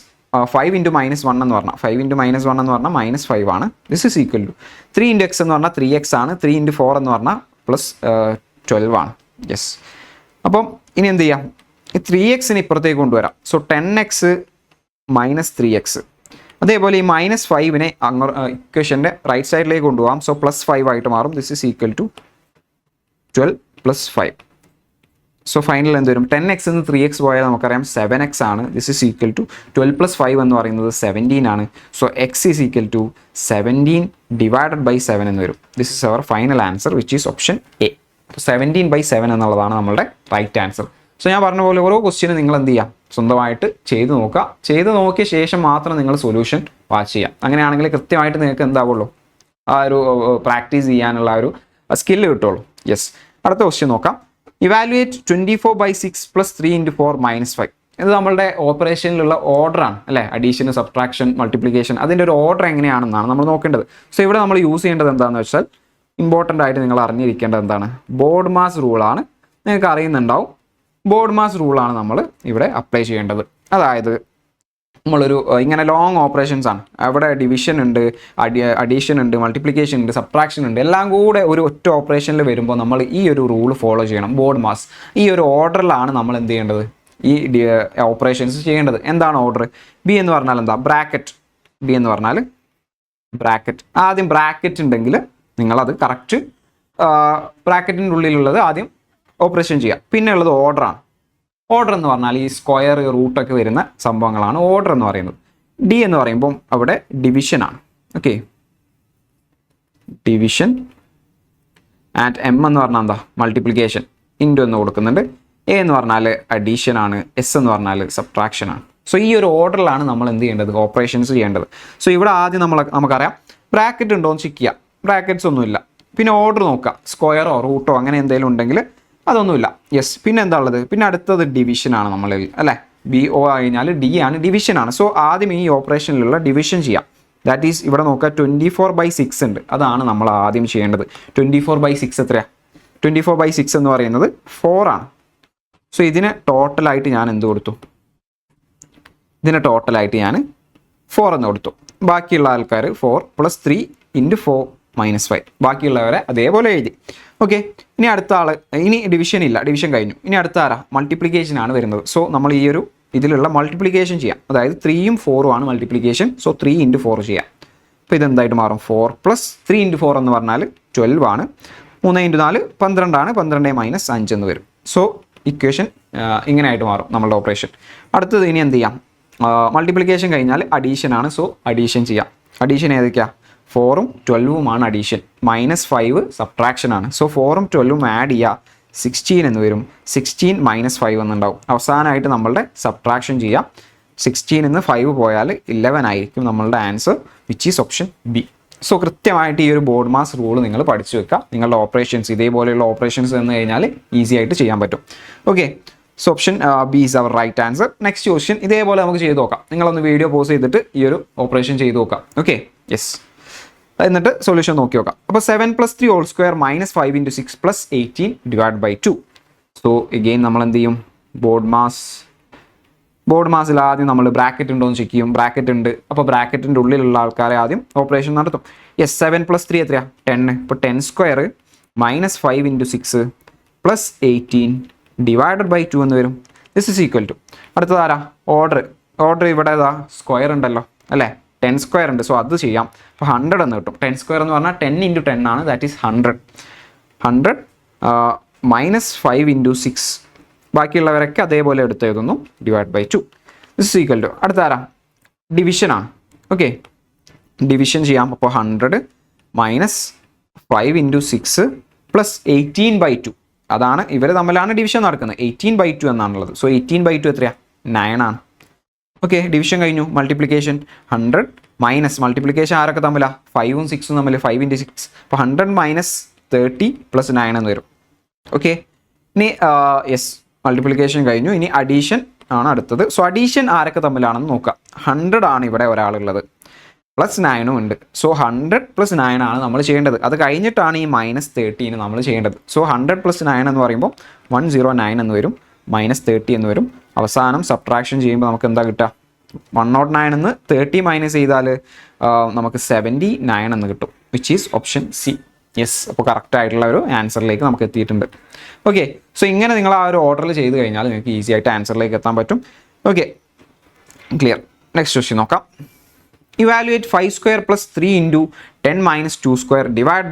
5 × -1 എന്ന് പറഞ്ഞാൽ 5 × -1 എന്ന് പറഞ്ഞാൽ -5 ആണ്. This is equal to 3 × x എന്ന് പറഞ്ഞാൽ 3x ആണ്. 3 × 4 എന്ന് പറഞ്ഞാൽ +12 ആണ്. യെസ്, അപ്പം ഇനി എന്ത് ചെയ്യാം? ഈ 3xന് ഇപ്പുറത്തേക്ക് കൊണ്ടുവരാം. So 10x - 3x. അതേപോലെ ഈ -5നെ ഇക്വേഷൻ്റെ റൈറ്റ് സൈഡിലേക്ക് കൊണ്ടുപോകാം. സോ +5 ആയിട്ട് മാറും. This is equal to 12 + 5. So final എന്ത് വരും? 10x എന്ന് 3x പോയാൽ നമുക്കറിയാം 7x ആണ്. ദിസ് ഈസ് ഈക്വൽ ടു 12 + 5 എന്ന് പറയുന്നത് 17 ആണ്. So x is equal to 17/7 എന്ന് വരും. This is our final answer which is option A. 17/7 എന്നുള്ളതാണ് നമ്മളുടെ റൈറ്റ് ആൻസർ. സോ ഞാൻ പറഞ്ഞ പോലെ ഓരോ ക്വസ്റ്റ്യനും നിങ്ങൾ എന്ത് ചെയ്യുക? സ്വന്തമായിട്ട് ചെയ്ത് നോക്കുക. ചെയ്ത് നോക്കിയ ശേഷം മാത്രം നിങ്ങൾ സൊല്യൂഷൻ വാച്ച് ചെയ്യുക. അങ്ങനെയാണെങ്കിൽ കൃത്യമായിട്ട് നിങ്ങൾക്ക് എന്താവുള്ളൂ? ആ ഒരു പ്രാക്ടീസ് ചെയ്യാനുള്ള ഒരു സ്കില്ല് കിട്ടുള്ളൂ. യെസ്, അടുത്ത ക്വസ്റ്റ്യൻ നോക്കാം. ഇവാലുവേറ്റ് 24/6 + 3 × 4 - 5. ഇത് നമ്മളുടെ ഓപ്പറേഷനിലുള്ള ഓർഡറാണ് അല്ലേ? അഡീഷൻ, സബ്ട്രാക്ഷൻ, മൾട്ടിപ്ലിക്കേഷൻ, അതിൻ്റെ ഒരു ഓർഡർ എങ്ങനെയാണെന്നാണ് നമ്മൾ നോക്കേണ്ടത്. സോ ഇവിടെ നമ്മൾ യൂസ് ചെയ്യേണ്ടത് എന്താണെന്ന് വെച്ചാൽ, ഇമ്പോർട്ടൻ്റ് ആയിട്ട് നിങ്ങൾ അറിഞ്ഞിരിക്കേണ്ടത് എന്താണ്? ബോർഡ് മാസ് റൂളാണ്. നിങ്ങൾക്ക് അറിയുന്നുണ്ടാവും. ബോർഡ് മാസ് റൂളാണ് നമ്മൾ ഇവിടെ അപ്ലൈ ചെയ്യേണ്ടത്. അതായത് നമ്മളൊരു ഇങ്ങനെ ലോങ് ഓപ്പറേഷൻസ് ആണ്. അവിടെ ഡിവിഷൻ ഉണ്ട്, അഡീഷൻ ഉണ്ട്, മൾട്ടിപ്ലിക്കേഷൻ ഉണ്ട്, സബ്ട്രാക്ഷൻ ഉണ്ട്. എല്ലാം കൂടെ ഒരു ഒറ്റ ഓപ്പറേഷനിൽ വരുമ്പോൾ നമ്മൾ ഈ ഒരു റൂൾ ഫോളോ ചെയ്യണം. ബോർഡ് മാസ് ഈ ഒരു ഓർഡറിലാണ് നമ്മൾ എന്ത് ചെയ്യേണ്ടത്? ഈ ഓപ്പറേഷൻസ് ചെയ്യേണ്ടത്. എന്താണ് ഓർഡർ? ബി എന്ന് പറഞ്ഞാൽ എന്താ? ബ്രാക്കറ്റ്. ബി എന്ന് പറഞ്ഞാൽ ബ്രാക്കറ്റ്. ആദ്യം ബ്രാക്കറ്റ് ഉണ്ടെങ്കിൽ നിങ്ങളത് കറക്റ്റ് ബ്രാക്കറ്റിൻ്റെ ഉള്ളിലുള്ളത് ആദ്യം ഓപ്പറേഷൻ ചെയ്യുക. പിന്നെ ഉള്ളത് ഓർഡറാണ്. ഓർഡർ എന്ന് പറഞ്ഞാൽ ഈ സ്ക്വയർ റൂട്ടൊക്കെ വരുന്ന സംഭവങ്ങളാണ് ഓർഡർ എന്ന് പറയുന്നത്. ഡി എന്ന് പറയുമ്പോൾ അവിടെ ഡിവിഷനാണ്. Okay, division. ആൻഡ് എം എന്ന് പറഞ്ഞാൽ എന്താ, മൾട്ടിപ്ലിക്കേഷൻ. ഇൻറ്റു എന്ന് കൊടുക്കുന്നുണ്ട്. എ എന്ന് പറഞ്ഞാൽ അഡീഷൻ ആണ്. എസ് എന്ന് പറഞ്ഞാൽ സബ്ട്രാക്ഷൻ ആണ്. സോ ഈ ഒരു ഓർഡറിലാണ് നമ്മൾ എന്ത് ചെയ്യേണ്ടത്, ഓപ്പറേഷൻസ് ചെയ്യേണ്ടത്. സോ ഇവിടെ ആദ്യം നമുക്കറിയാം ബ്രാക്കറ്റ് ഉണ്ടോ എന്ന് ചെക്ക് ചെയ്യുക. ബ്രാക്കറ്റ്സ് ഒന്നുമില്ല. പിന്നെ ഓർഡർ നോക്കുക, സ്ക്വയറോ റൂട്ടോ അങ്ങനെ എന്തെങ്കിലും ഉണ്ടെങ്കിൽ അതൊന്നുമില്ല. യെസ്. പിന്നെ എന്താ ഉള്ളത്, പിന്നെ അടുത്തത് ഡിവിഷനാണ് നമ്മളിൽ അല്ലേ. ബി ഒ കഴിഞ്ഞാൽ ഡി ആണ്, ഡിവിഷനാണ്. സോ ആദ്യം ഈ ഓപ്പറേഷനിലുള്ള ഡിവിഷൻ ചെയ്യാം. ദാറ്റ് ഈസ് ഇവിടെ നോക്കുക 24/6 ഉണ്ട്. അതാണ് നമ്മൾ ആദ്യം ചെയ്യേണ്ടത്. 24/6 എത്രയാണ്? 24/6 എന്ന് പറയുന്നത് 4 ആണ്. സോ ഇതിന് ടോട്ടലായിട്ട് ഞാൻ എന്ത് കൊടുത്തു, ഇതിന് ടോട്ടലായിട്ട് ഞാൻ 4 എന്ന് കൊടുത്തു. ബാക്കിയുള്ള ആൾക്കാർ 4 + 3 × 4 - 5. ബാക്കിയുള്ളവരെ അതേപോലെ എഴുതി. ഓക്കെ, ഇനി അടുത്ത ആൾ, ഇനി ഡിവിഷൻ ഇല്ല, ഡിവിഷൻ കഴിഞ്ഞു. ഇനി അടുത്ത ആരാ, മൾട്ടിപ്ലിക്കേഷൻ ആണ് വരുന്നത്. സോ നമ്മൾ ഈ ഒരു ഇതിലുള്ള മൾട്ടിപ്ലിക്കേഷൻ ചെയ്യാം. അതായത് 3ഉം 4ഉം ആണ് മൾട്ടിപ്ലിക്കേഷൻ. സോ 3 × 4 ചെയ്യാം. അപ്പോൾ ഇതെന്തായിട്ട് മാറും, 4 + 3 × 4 എന്ന് പറഞ്ഞാൽ 12 ആണ്. 3 × 4 12 ആണ്. 12 - 5 എന്ന് വരും. സോ ഇക്വേഷൻ ഇങ്ങനെയായിട്ട് മാറും നമ്മളുടെ ഓപ്പറേഷൻ. അടുത്തത് ഇനി എന്ത് ചെയ്യാം, മൾട്ടിപ്ലിക്കേഷൻ കഴിഞ്ഞാൽ അഡീഷൻ ആണ്. സോ അഡീഷൻ ചെയ്യാം. അഡീഷൻ ഏതൊക്കെയാണ്, 4ഉം 12ഉം ആണ് അഡീഷൻ. -5 സബ്ട്രാക്ഷൻ ആണ്. സോ 4ഉം 12ഉം ആഡ് ചെയ്യുക, 16 എന്ന് വരും. 16 - 5 എന്നുണ്ടാവും. അവസാനമായിട്ട് നമ്മളുടെ സബ്ട്രാക്ഷൻ ചെയ്യാം. 16 നിന്ന് 5 പോയാൽ 11 ആയിരിക്കും നമ്മളുടെ answer, which is option B. So കൃത്യമായിട്ട് ഈ ഒരു ബോർഡ് മാസ് റൂൾ നിങ്ങൾ പഠിച്ചു വെക്കുക. നിങ്ങളുടെ ഓപ്പറേഷൻസ് ഇതേപോലെയുള്ള ഓപ്പറേഷൻസ് എന്ന് കഴിഞ്ഞാൽ ഈസി ആയിട്ട് ചെയ്യാൻ പറ്റും. Okay, so option B is our right answer. Next question ഇതേപോലെ നമുക്ക് ചെയ്ത് നോക്കാം. നിങ്ങളൊന്ന് വീഡിയോ പോസ് ചെയ്തിട്ട് ഈ ഒരു ഓപ്പറേഷൻ ചെയ്ത് നോക്കാം. Okay, yes. എന്നിട്ട് സൊല്യൂഷൻ നോക്കി നോക്കാം. അപ്പോൾ 7 + 3 ഹോൾ സ്ക്വയർ -5 × 6 + 18 / 2. സോ എഗെയിൻ നമ്മൾ എന്ത് ചെയ്യും, ബോർഡ് മാസിൽ ആദ്യം നമ്മൾ ബ്രാക്കറ്റ് ഉണ്ടോ എന്ന് ചെക്ക് ചെയ്യും. ബ്രാക്കറ്റ് ഉണ്ട്. അപ്പോൾ ബ്രാക്കറ്റിൻ്റെ ഉള്ളിലുള്ള ആൾക്കാരെ ആദ്യം ഓപ്പറേഷൻ നടത്തും. യെസ്, 7 + 3 എത്രയാണ്, 10. ഇപ്പോൾ 10² -5 × 6 + 18 / 2 എന്ന് വരും. ദിസ് ഇസ് ഈക്വൽ ടു, അടുത്തത് ആരാ, ഓർഡർ ഇവിടെ ഏതാ, സ്ക്വയർ ഉണ്ടല്ലോ അല്ലേ, 10² ഉണ്ട്. സോ അത് ചെയ്യാം. അപ്പോൾ 100 എന്ന് കിട്ടും. 10² എന്ന് പറഞ്ഞാൽ 10 × 10 ആണ്. That is 100. 100 -5 × 6. ബാക്കിയുള്ളവരൊക്കെ അതേപോലെ എടുത്ത് എഴുതുന്നു, / 2. ദിസ് ഇസ് ഈക്വൽ ടു, അടുത്ത ആരാ, ഡിവിഷനാണ്. ഓക്കെ, ഡിവിഷൻ ചെയ്യാം. അപ്പോൾ 100 -5 × 6 + 18/2. അതാണ് ഇവർ തമ്മിലാണ് ഡിവിഷൻ നടക്കുന്നത്. 18/2 എന്നാണുള്ളത്. സോ 18/2 എത്രയാണ്, 9 ആണ്. ഓക്കെ, ഡിവിഷൻ കഴിഞ്ഞു. മൾട്ടിപ്ലിക്കേഷൻ 100 മൈനസ് മൾട്ടിപ്ലിക്കേഷൻ ആരൊക്കെ തമ്മിലാണ്, 5ഉം 6ഉം തമ്മിൽ, 5 × 6. അപ്പോൾ 100 - 30 + 9 എന്ന് വരും. ഓക്കെ, ഇനി യെസ്, മൾട്ടിപ്ലിക്കേഷൻ കഴിഞ്ഞു. ഇനി അഡീഷൻ ആണ് അടുത്തത്. സോ അഡീഷൻ ആരൊക്കെ തമ്മിലാണെന്ന് നോക്കാം. 100 ആണ് ഇവിടെ ഒരാളുള്ളത്, +9ഉം ഉണ്ട്. സോ 100 + 9 ആണ് നമ്മൾ ചെയ്യേണ്ടത്. അത് കഴിഞ്ഞിട്ടാണ് ഈ -30 നമ്മൾ ചെയ്യേണ്ടത്. സോ 100 + 9 എന്ന് പറയുമ്പോൾ 109 എന്ന് വരും, -30 എന്ന് വരും. അവസാനം സബ്ട്രാക്ഷൻ ചെയ്യുമ്പോൾ നമുക്ക് എന്താ കിട്ടുക, 109 എന്ന് 30 മൈനസ് ചെയ്താൽ നമുക്ക് 79 എന്ന് കിട്ടും, which is option C. Yes, അപ്പോൾ കറക്റ്റ് ആയിട്ടുള്ള ഒരു ആൻസറിലേക്ക് നമുക്ക് എത്തിയിട്ടുണ്ട്. ഓക്കെ, സോ ഇങ്ങനെ നിങ്ങൾ ആ ഒരു ഓർഡറിൽ ചെയ്ത് കഴിഞ്ഞാൽ നിങ്ങൾക്ക് ഈസി ആയിട്ട് ആൻസറിലേക്ക് എത്താൻ പറ്റും. Okay, clear. നെക്സ്റ്റ് ക്വസ്റ്റ്യൻ നോക്കാം. Evaluate 5² + 3 × 10 - 2²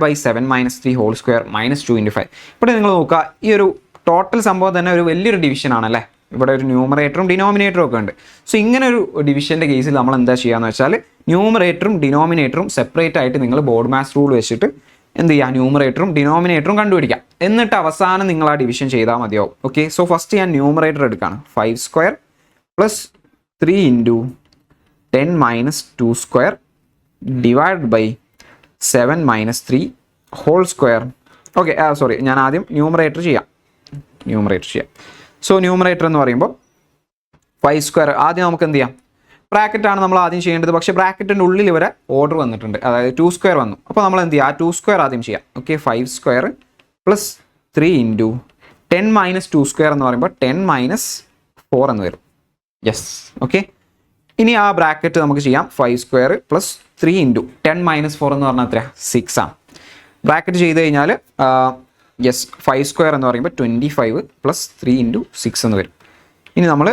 / 7 - 3 whole square -2 × 5. ഇവിടെ നിങ്ങൾ നോക്കുക, ഈ ഒരു ടോട്ടൽ സംഭവം തന്നെ ഒരു വലിയൊരു ഡിവിഷൻ ആണല്ലേ. ഇവിടെ ഒരു ന്യൂമറേറ്ററും ഡിനോമിനേറ്ററും ഒക്കെ ഉണ്ട്. സോ ഇങ്ങനെ ഒരു ഡിവിഷൻ്റെ കേസിൽ നമ്മൾ എന്താ ചെയ്യുകയെന്ന് വെച്ചാൽ, ന്യൂമറേറ്ററും ഡിനോമിനേറ്ററും സെപ്പറേറ്റ് ആയിട്ട് നിങ്ങൾ ബോർഡ് മാസ് റൂൾ വെച്ചിട്ട് എന്ത് ചെയ്യുക, ന്യൂമറേറ്ററും ഡിനോമിനേറ്ററും കണ്ടുപിടിക്കാം. എന്നിട്ട് അവസാനം നിങ്ങൾ ആ ഡിവിഷൻ ചെയ്താൽ മതിയാവും. ഓക്കെ, സോ ഫസ്റ്റ് ഞാൻ ന്യൂമറേറ്റർ എടുക്കുകയാണ്. 5² + 3 × 10 - 2² / 7 - 3 ഹോൾ സ്ക്വയർ. ഓക്കെ, സോറി, ഞാൻ ആദ്യം ന്യൂമറേറ്റർ ചെയ്യാം. സോ ന്യൂമറേറ്റർ എന്ന് പറയുമ്പോൾ 5² ആദ്യം നമുക്ക് എന്ത് ചെയ്യാം, ബ്രാക്കറ്റാണ് നമ്മൾ ആദ്യം ചെയ്യേണ്ടത്. പക്ഷേ ബ്രാക്കറ്റിൻ്റെ ഉള്ളിൽ വരെ ഓർഡർ വന്നിട്ടുണ്ട്, അതായത് 2² വന്നു. അപ്പോൾ നമ്മൾ എന്ത് ചെയ്യുക, ആ 2² ആദ്യം ചെയ്യാം. ഓക്കെ, 5² + 3 × 10 - 2² എന്ന് പറയുമ്പോൾ 10 - 4 എന്ന് വരും. Yes, okay. ഇനി ആ ബ്രാക്കറ്റ് നമുക്ക് ചെയ്യാം. 5² + 3 × 10 - 4 എന്ന് പറഞ്ഞാൽ എത്രയാണ്, 6 ആണ്. ബ്രാക്കറ്റ് ചെയ്ത് കഴിഞ്ഞാൽ യെസ്, 5² എന്ന് പറയുമ്പോൾ 25 + 3 × 6 എന്ന് വരും. ഇനി നമ്മൾ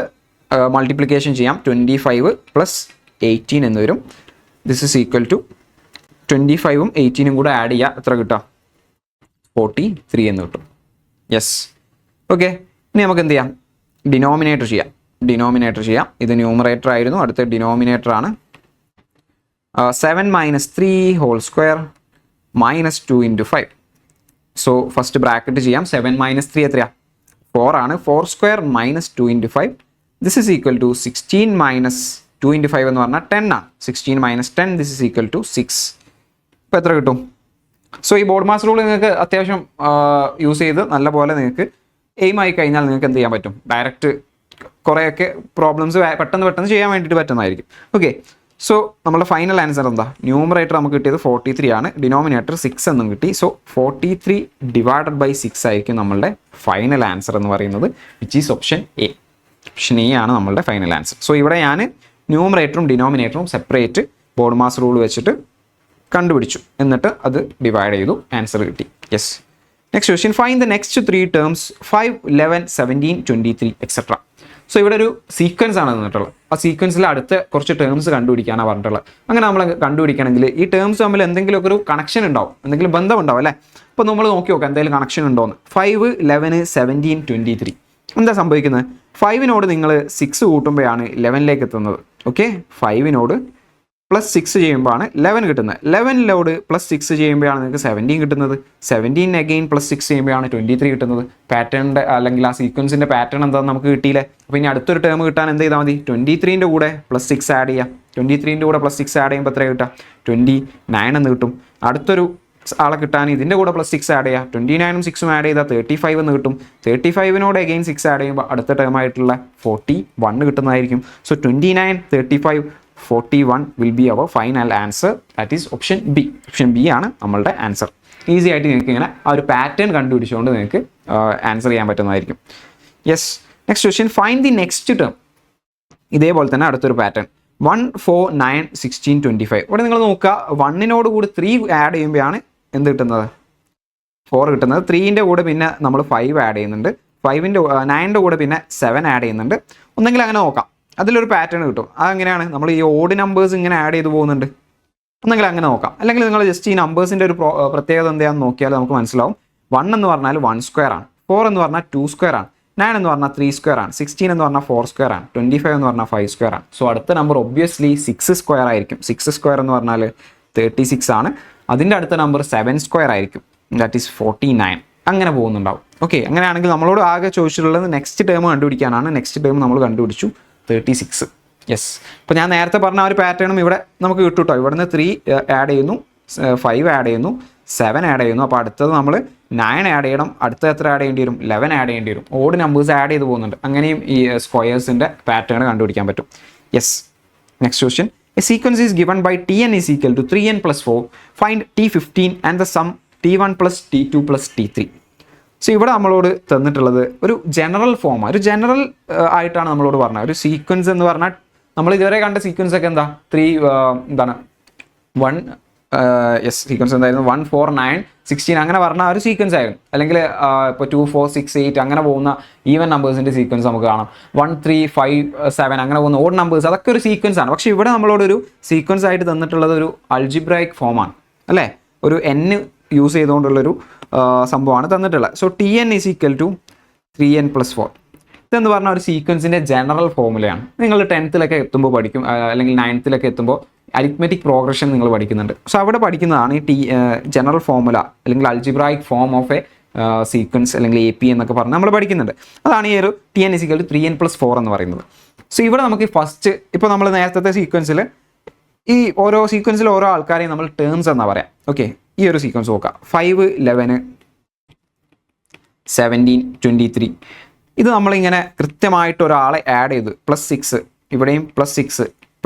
മൾട്ടിപ്ലിക്കേഷൻ ചെയ്യാം. 25 + 18 എന്ന് വരും. ദിസ് ഇസ് ഈക്വൽ ടു 25ഉം 18ഉം കൂടെ ആഡ് ചെയ്യുക, എത്ര കിട്ടുക, 43 എന്ന് കിട്ടും. Yes, okay. ഇനി നമുക്ക് എന്ത് ചെയ്യാം, ഡിനോമിനേറ്റർ ചെയ്യാം. ഇത് ന്യൂമറേറ്റർ ആയിരുന്നു, അടുത്ത ഡിനോമിനേറ്റർ ആണ്. 7 - 3 whole square -2 × 5. So first bracket ചെയ്യാം. 7 - 3 എത്രയാ? 4 ആണ്. 4 square -2 × 5. This is equal to 16 - 2 × 5 എന്ന് പറഞ്ഞാൽ 10 ആണ്. 16 - 10 ദിസ് ഈസ് ഈക്വൽ ടു 6. ഇപ്പോൾ എത്ര കിട്ടും? സോ ഈ ബോർഡ് മാസ് റൂൾ നിങ്ങൾക്ക് അത്യാവശ്യം യൂസ് ചെയ്ത് നല്ലപോലെ നിങ്ങൾക്ക് എയിം ആയി കഴിഞ്ഞാൽ നിങ്ങൾക്ക് എന്ത് ചെയ്യാൻ പറ്റും? ഡയറക്റ്റ് കുറേയൊക്കെ പ്രോബ്ലംസ് പെട്ടെന്ന് ചെയ്യാൻ വേണ്ടിയിട്ട് പറ്റുന്നതായിരിക്കും. ഓക്കെ, സോ നമ്മുടെ ഫൈനൽ ആൻസർ എന്താ? ന്യൂമറേറ്റർ നമുക്ക് കിട്ടിയത് 43 ആണ്, ഡിനോമിനേറ്റർ 6 എന്നും കിട്ടി. സോ 43 / 6 ആയിരിക്കും നമ്മളുടെ ഫൈനൽ ആൻസർ എന്ന് പറയുന്നത്, which is option A. Option A ആണ് നമ്മളുടെ ഫൈനൽ ആൻസർ. സോ ഇവിടെ ഞാൻ ന്യൂമറേറ്ററും ഡിനോമിനേറ്ററും സെപ്പറേറ്റ് ബോർഡ് മാസ് റൂൾ വെച്ചിട്ട് കണ്ടുപിടിച്ചു, എന്നിട്ട് അത് ഡിവൈഡ് ചെയ്തു, ആൻസർ കിട്ടി. Yes. Next question, find the next 3 terms 5, 11, 17, 23 etcetera. So ഇവിടെ ഒരു സീക്വൻസ് ആണ് തന്നിട്ടുള്ളത്. ആ സീക്വൻസിൽ അടുത്ത കുറച്ച് ടേംസ് കണ്ടുപിടിക്കാനാണ് പറഞ്ഞിട്ടുള്ളത്. അങ്ങനെ നമ്മൾ കണ്ടുപിടിക്കണമെങ്കിൽ ഈ ടേംസ് തമ്മിൽ എന്തെങ്കിലുമൊക്കെ ഒരു കണക്ഷൻ ഉണ്ടാവും, എന്തെങ്കിലും ബന്ധമുണ്ടാവും അല്ലേ? അപ്പോൾ നമ്മൾ നോക്കി നോക്കാം എന്തെങ്കിലും കണക്ഷൻ ഉണ്ടോയെന്ന്. 5, 11, 17, 23 എന്താ സംഭവിക്കുന്നത്? 5നോട് നിങ്ങൾ 6 കൂട്ടുമ്പോഴാണ് 11ലേക്ക് എത്തുന്നത്. ഓക്കെ, 5നോട് +6 ചെയ്യുമ്പോഴാണ് 11 കിട്ടുന്നത്. 11നോട് +6 ചെയ്യുമ്പോഴാണ് നിങ്ങൾക്ക് 17 കിട്ടുന്നത്. 17 അഗെയിൻ +6 ചെയ്യുമ്പോഴാണ് 23 കിട്ടുന്നത്. പാറ്റേണിൻ്റെ അല്ലെങ്കിൽ ആ സീക്വൻസിൻ്റെ പാറ്റേൺ എന്താണെന്ന് നമുക്ക് കിട്ടിയില്ലേ? അപ്പോൾ ഇനി അടുത്തൊരു ടേം കിട്ടാൻ എന്ത് ചെയ്താൽ മതി? 23ൻ്റെ കൂടെ +6 ആഡ് ചെയ്യാം. 23ൻ്റെ കൂടെ +6 ആഡ് ചെയ്യുമ്പോൾ എത്ര കിട്ടുക? 29 എന്ന് കിട്ടും. അടുത്തൊരു ആളെ കിട്ടാൻ ഇതിൻ്റെ കൂടെ +6 ആഡ് ചെയ്യുക. 29ഉം 6ഉം ആഡ് ചെയ്താൽ 35 എന്ന് കിട്ടും. 35നോട് അഗെയിൻ 6 ആഡ് ചെയ്യുമ്പോൾ അടുത്ത ടേം ആയിട്ടുള്ള 41 കിട്ടുന്നതായിരിക്കും. So 29, 35, 41 will be our final answer. That is option B. Option B ആണ് നമ്മളുടെ ആൻസർ. ഈസി ആയിട്ട് നിങ്ങൾക്ക് ഇങ്ങനെ ആ ഒരു പാറ്റേൺ കണ്ടുപിടിച്ചുകൊണ്ട് നിങ്ങൾക്ക് ആൻസർ ചെയ്യാൻ പറ്റുന്നതായിരിക്കും. Yes. Next question, find the next term. ഇതേപോലെ തന്നെ അടുത്തൊരു പാറ്റേൺ 1, 4, 9, 16, 25. ഇവിടെ നിങ്ങൾ നോക്കുക, 1നോട് കൂടി 3 ആഡ് ചെയ്യുമ്പോഴാണ് എന്ത് കിട്ടുന്നത്? 4 കിട്ടുന്നത്. 3ൻ്റെ കൂടെ പിന്നെ നമ്മൾ 5 ആഡ് ചെയ്യുന്നുണ്ട്. 9ൻ്റെ കൂടെ പിന്നെ 7 ആഡ് ചെയ്യുന്നുണ്ട്. ഒന്നെങ്കിൽ അങ്ങനെ നോക്കാം, അതിലൊരു പാറ്റേൺ കിട്ടും. അതെങ്ങനെയാണ്? നമ്മൾ ഈ ഓഡ് നമ്പേഴ്സ് ഇങ്ങനെ ആഡ് ചെയ്ത് പോകുന്നുണ്ട്. ഒന്നെങ്കിൽ അങ്ങനെ നോക്കാം, അല്ലെങ്കിൽ നിങ്ങൾ ജസ്റ്റ് ഈ നമ്പേഴ്സിൻ്റെ ഒരു പ്രത്യേകത എന്താണെന്ന് നോക്കിയാൽ നമുക്ക് മനസ്സിലാവും. 1 എന്ന് പറഞ്ഞാൽ 1 സ്ക്വയർ ആണ്, 4 എന്ന് പറഞ്ഞാൽ 2 സ്ക്വയർ ആണ്, 9 എന്ന് പറഞ്ഞാൽ 3 സ്ക്വയർ ആണ്, 16 എന്ന് പറഞ്ഞാൽ 4 സ്ക്വയർ ആണ്, 25 എന്ന് പറഞ്ഞാൽ 5 സ്ക്വയർ ആണ്. സോ അടുത്ത നമ്പർ ഒബ്വിയസ്ലി 6 സ്ക്വയർ ആയിരിക്കും. 6 സ്ക്വയർ എന്ന് പറഞ്ഞാൽ 36 ആണ്. അതിൻ്റെ അടുത്ത നമ്പർ 7 സ്ക്വയർ ആയിരിക്കും, ദാറ്റ് ഈസ് 49. അങ്ങനെ പോകുന്നുണ്ടാവും. ഓക്കെ, അങ്ങനെയാണെങ്കിൽ നമ്മളോട് ആകെ ചോദിച്ചിട്ടുള്ളത് നെക്സ്റ്റ് ടേം കണ്ടുപിടിക്കാനാണ്. നെക്സ്റ്റ് ടേം നമ്മൾ കണ്ടുപിടിച്ചു 36. യെസ്. അപ്പോൾ ഞാൻ നേരത്തെ പറഞ്ഞ ആ ഒരു പാറ്റേണും ഇവിടെ നമുക്ക് കിട്ടും കേട്ടോ. ഇവിടുന്ന് 3 ആഡ് ചെയ്യുന്നു, 5 ആഡ് ചെയ്യുന്നു, 7 ആഡ് ചെയ്യുന്നു. അപ്പോൾ അടുത്തത് നമ്മൾ 9 ആഡ് ചെയ്യണം. അടുത്ത എത്ര ആഡ് ചെയ്യേണ്ടി വരും? 11 ആഡ് ചെയ്യേണ്ടി വരും. ഓഡ് നമ്പേഴ്സ് ആഡ് ചെയ്ത് പോകുന്നുണ്ട്. അങ്ങനെയും ഈ സ്ക്വയേഴ്സിൻ്റെ പാറ്റേൺ കണ്ടുപിടിക്കാൻ പറ്റും. Yes. Next question, a sequence is given by Tn is equal to 3n + 4. Find T15 and the sum T1 + T2 + T3. So ഇവിടെ നമ്മളോട് തന്നിട്ടുള്ളത് ഒരു ജനറൽ ഫോമാണ്. ഒരു ജനറൽ ആയിട്ടാണ് നമ്മളോട് പറഞ്ഞത്. ഒരു സീക്വൻസ് എന്ന് പറഞ്ഞാൽ നമ്മൾ ഇതുവരെ കണ്ട സീക്വൻസ് ഒക്കെ എന്താ? 1 സീക്വൻസ് എന്തായിരുന്നു? 1, 4, 9, 16 അങ്ങനെ പറഞ്ഞ ഒരു സീക്വൻസ് ആയിരുന്നു. അല്ലെങ്കിൽ ഇപ്പോൾ 2, 4, 6, 8 അങ്ങനെ പോകുന്ന ഈവൻ നമ്പേഴ്സിൻ്റെ സീക്വൻസ് നമുക്ക് കാണാം. 1, 3, 5, 7 അങ്ങനെ പോകുന്ന ഓഡ് നമ്പേഴ്സ്, അതൊക്കെ ഒരു സീക്വൻസ് ആണ്. പക്ഷേ ഇവിടെ നമ്മളോടൊരു സീക്വൻസ് ആയിട്ട് തന്നിട്ടുള്ളത് ഒരു അൾജിബ്രായിക് ഫോമാണ് അല്ലേ? ഒരു n യൂസ് ചെയ്തുകൊണ്ടുള്ളൊരു സംഭവമാണ് തന്നിട്ടുള്ളത്. So Tn is equal to 3n + 4. ഇതെന്ന് പറഞ്ഞാൽ ഒരു സീക്വൻസിൻ്റെ ജനറൽ ഫോമുലയാണ്. നിങ്ങൾ 10th എത്തുമ്പോൾ പഠിക്കും, അല്ലെങ്കിൽ 9th എത്തുമ്പോൾ അരിത്മെറ്റിക് പ്രോഗ്രഷൻ നിങ്ങൾ പഠിക്കുന്നുണ്ട്. സോ അവിടെ പഠിക്കുന്നതാണ് ഈ ജനറൽ ഫോമുല അല്ലെങ്കിൽ algebraic form of A sequence അല്ലെങ്കിൽ AP എന്നൊക്കെ പറഞ്ഞ് നമ്മൾ പഠിക്കുന്നുണ്ട്. അതാണ് ഈ ഒരു Tn is equal to 3n + 4 എന്ന് പറയുന്നത്. സോ ഇവിടെ നമുക്ക് ഫസ്റ്റ് ഇപ്പോൾ നമ്മൾ നേരത്തെ സീക്വൻസിൽ ഈ ഓരോ സീക്വൻസിൽ ഓരോ ആൾക്കാരെയും നമ്മൾ ടേംസ് എന്നാ പറയാം. ഓക്കെ, ഈ ഒരു സീക്വൻസ് നോക്കാം. 5, 11, 17, 23. ഇത് നമ്മളിങ്ങനെ കൃത്യമായിട്ട് ഒരാളെ ആഡ് ചെയ്ത് +6, ഇവിടെയും +6